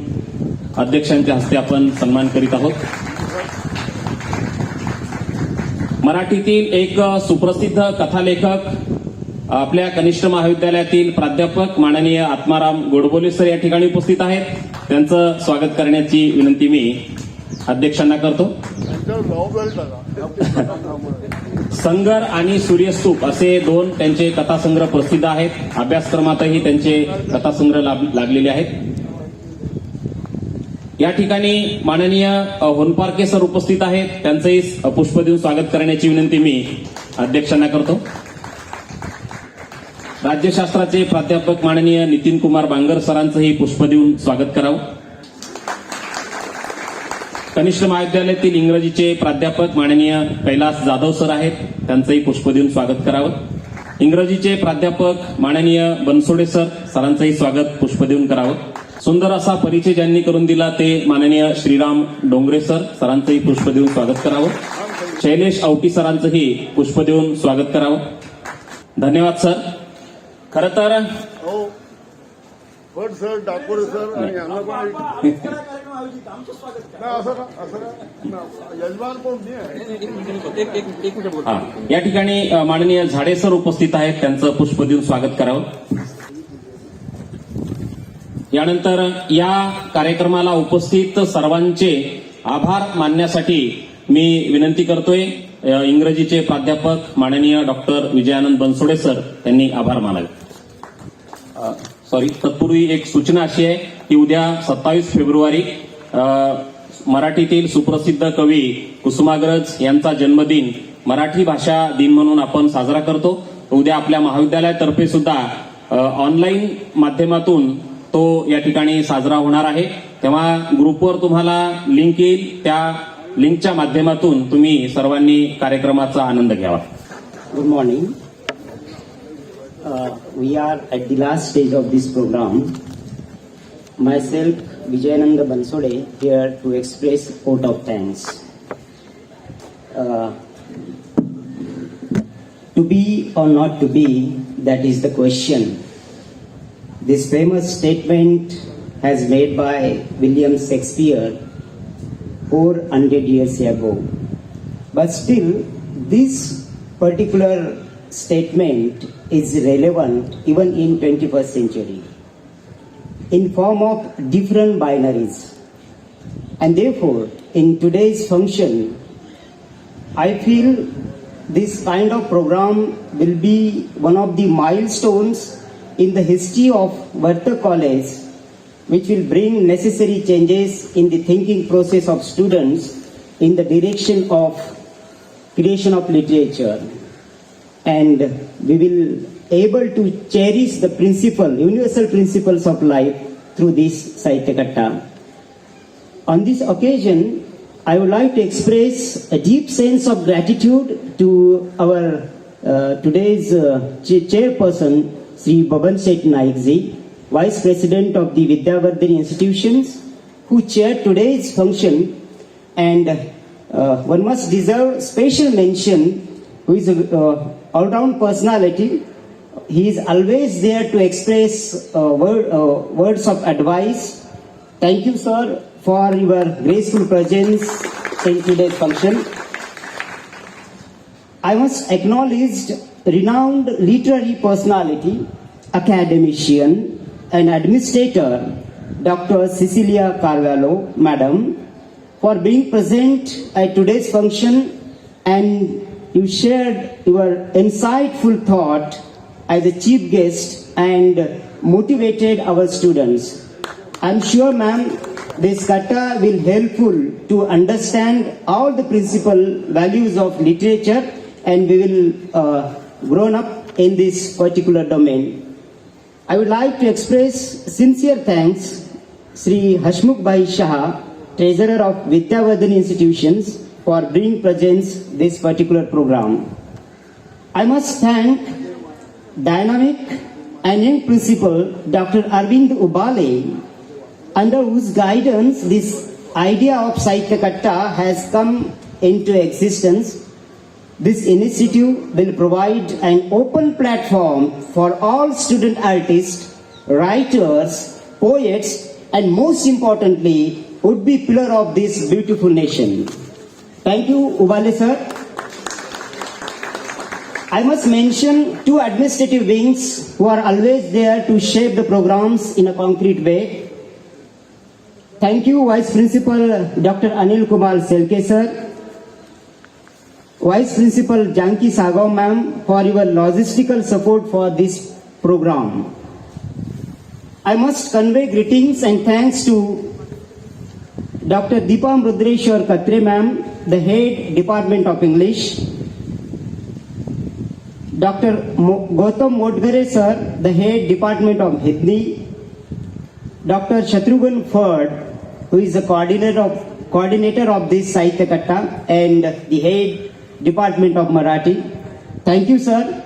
अध्यक्षांच्या हस्ते आपण सन्मान करीत आहोत. मराठीतील एक सुप्रसिद्ध कथालेखक आपल्या कनिष्ठ महाविद्यालयातील प्राध्यापक माननीय आत्माराम गोडबोले सर या ठिकाणी उपस्थित आहेत. त्यांचं स्वागत करण्याची विनंती मी अध्यक्षांना करतो. त्याच्यावर जबाबदारी टाका. संगर आणि सूर्यस्तूप असे दोन त्यांचे कथासंग्रह प्रसिद्ध आहेत. अभ्यासक्रमातही त्यांचे कथासंग्रह लागलेले आहेत. या ठिकाणी माननीय होनपारके सर उपस्थित आहेत. त्यांचंही पुष्प देऊन स्वागत करण्याची विनंती मी अध्यक्षांना करतो. राज्यशास्त्राचे प्राध्यापक माननीय नितीन कुमार बांगर सरांचंही पुष्प देऊन स्वागत करावं. कनिष्ठ महाविद्यालयातील इंग्रजीचे प्राध्यापक माननीय कैलास जाधव सर आहेत. त्यांचंही पुष्प देऊन स्वागत करावं. इंग्रजीचे प्राध्यापक माननीय बनसोडे सरांचंही स्वागत पुष्प देऊन करावं. सुंदर असा परिचय ज्यांनी करून दिला ते माननीय श्रीराम डोंगरे सरांचंही पुष्प देऊन स्वागत करावं. शैलेश आवटी सरांचंही पुष्प देऊन स्वागत करावं. धन्यवाद सर. खरं तर हो फड सर, डाकोरे सर आणि यांना पण नाही, असं ना यजमान कोण नाही. या ठिकाणी माननीय झाडे सर उपस्थित आहेत. त्यांचं पुष्प देऊन स्वागत करावं. यानंतर या कार्यक्रमाला उपस्थित सर्वांचे आभार मानण्यासाठी मी विनंती करतोय. इंग्रजीचे प्राध्यापक माननीय डॉक्टर विजयानंद बनसोडे सर यांनी आभार मानावे. तत्पूर्वी एक सूचना अशी आहे की उद्या 27 फेब्रुवारी मराठीतील सुप्रसिद्ध कवी कुसुमाग्रज यांचा जन्मदिन मराठी भाषा दिन म्हणून आपण साजरा करतो. उद्या आपल्या महाविद्यालयातर्फे सुद्धा ऑनलाईन माध्यमातून तो या ठिकाणी साजरा होणार आहे. तेव्हा ग्रुपवर तुम्हाला लिंक येईल. त्या लिंकच्या माध्यमातून तुम्ही सर्वांनी कार्यक्रमाचा आनंद घ्यावा. Good morning. We are at the last stage of this program. Myself, Vijayananda Bansode, here to express vote of thanks. To be or not to be, that is the question. This famous statement has made by William Shakespeare 400 years ago. But still, this particular statement is relevant even in 21st century in form of different binaries. And therefore, in today's function, I feel this kind of program will be one of the milestones in the history of Varta College, which will bring necessary changes in the thinking process of students in the direction of creation of literature. And we will able to cherish the universal principles of life through this Sahitya Katta. On this occasion, I would like to express a deep sense of gratitude to our today's chairperson, Sri Baban Seth Naikji, Vice President of the Vidyavardhani Institutions, who chaired today's function, and one must deserve special mention, who is a all-round personality. He is always there to express words of advice. Thank you, sir, for your graceful presence in today's function. I must acknowledge renowned literary personality, academician, and administrator, Dr. Cecilia Carvalho, Madam, for being present at today's function, and you shared your insightful thought as a chief guest and motivated our students. I'm sure, ma'am, this kata will helpful to understand all the principal values of literature, and we will grown up in this particular domain. I would like to express sincere thanks Sri Hashmukh Bhai Shah, Treasurer of Vidyavardhani Institutions, for bringing presence this particular program. I must thank dynamic and young principal Dr. Arvind Ubale, under whose guidance this idea of Sahitya Katta has come into existence. This initiative will provide an open platform for all student artists, writers, poets, and most importantly, would be pillar of this beautiful nation. Thank you, Ubale sir. I must mention two administrative wings who are always there to shape the programs in a concrete way. Thank you, Vice Principal Dr. Anil Kumar Selke sir, Vice Principal Janki Sagao ma'am for your logistical support for this program. I must convey greetings and thanks to Dr. Deepam Rudreshwar Katre ma'am, the head Department of English, Dr. Gautam Modgare sir, the head Department of Hindi, Dr. Shatrughan Ford, who is the coordinator of this Sahitya Katta, and the head Department of Marathi. Thank you, sir.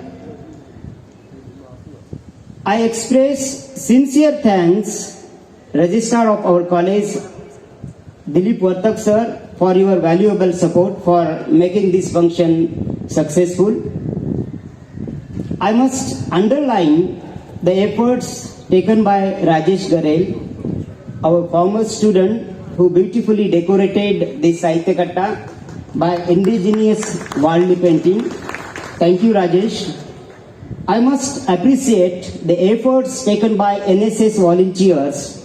I express sincere thanks, Registrar of our college, Dilip Vartak sir, for your valuable support for making this function successful. I must underline the efforts taken by Rajesh Garel, our former student who beautifully decorated this Sahitya Katta by indigenous Walli painting. Thank you, Rajesh. I must appreciate the efforts taken by NSS volunteers.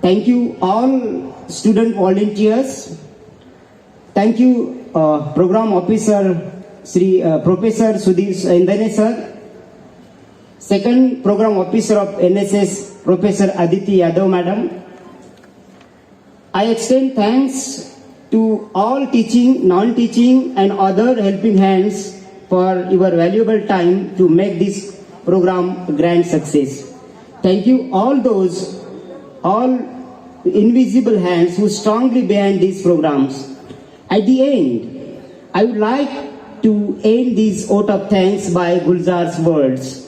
Thank you all student volunteers. Thank you Program Officer Professor Sudhir Indane sir. Second Program Officer of NSS Professor Aditi Yadav madam. I extend thanks to all teaching, non-teaching and other helping hands for your valuable time to make this program a grand success. Thank you all invisible hands who strongly behind these programs. At the end, I would like to end this vote of thanks by Gulzar's words.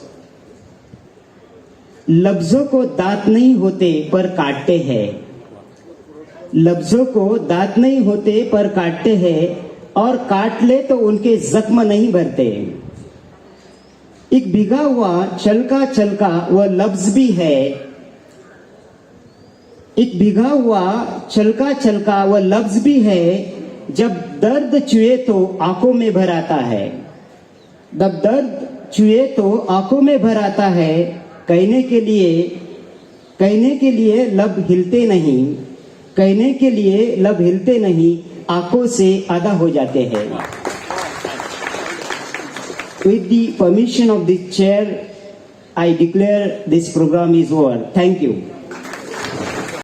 लफ्जों को दांत नहीं होते पर काटते हैं, लफ्जों को दांत नहीं होते पर काटते हैं, और काट ले तो उनके जख्म नहीं भरते। एक भीगा हुआ छलका छलका वह लफ्ज भी है, एक भीगा हुआ छलका छलका वह लफ्ज भी है, जब दर्द छुए तो आंखों में भर आता है, जब दर्द छुए तो आंखों में भर आता है। कहने के लिए लब हिलते नहीं, कहने के लिए लब हिलते नहीं, आंखों से अदा हो जाते हैं। With the permission of the chair, I declare this program is over. Thank you.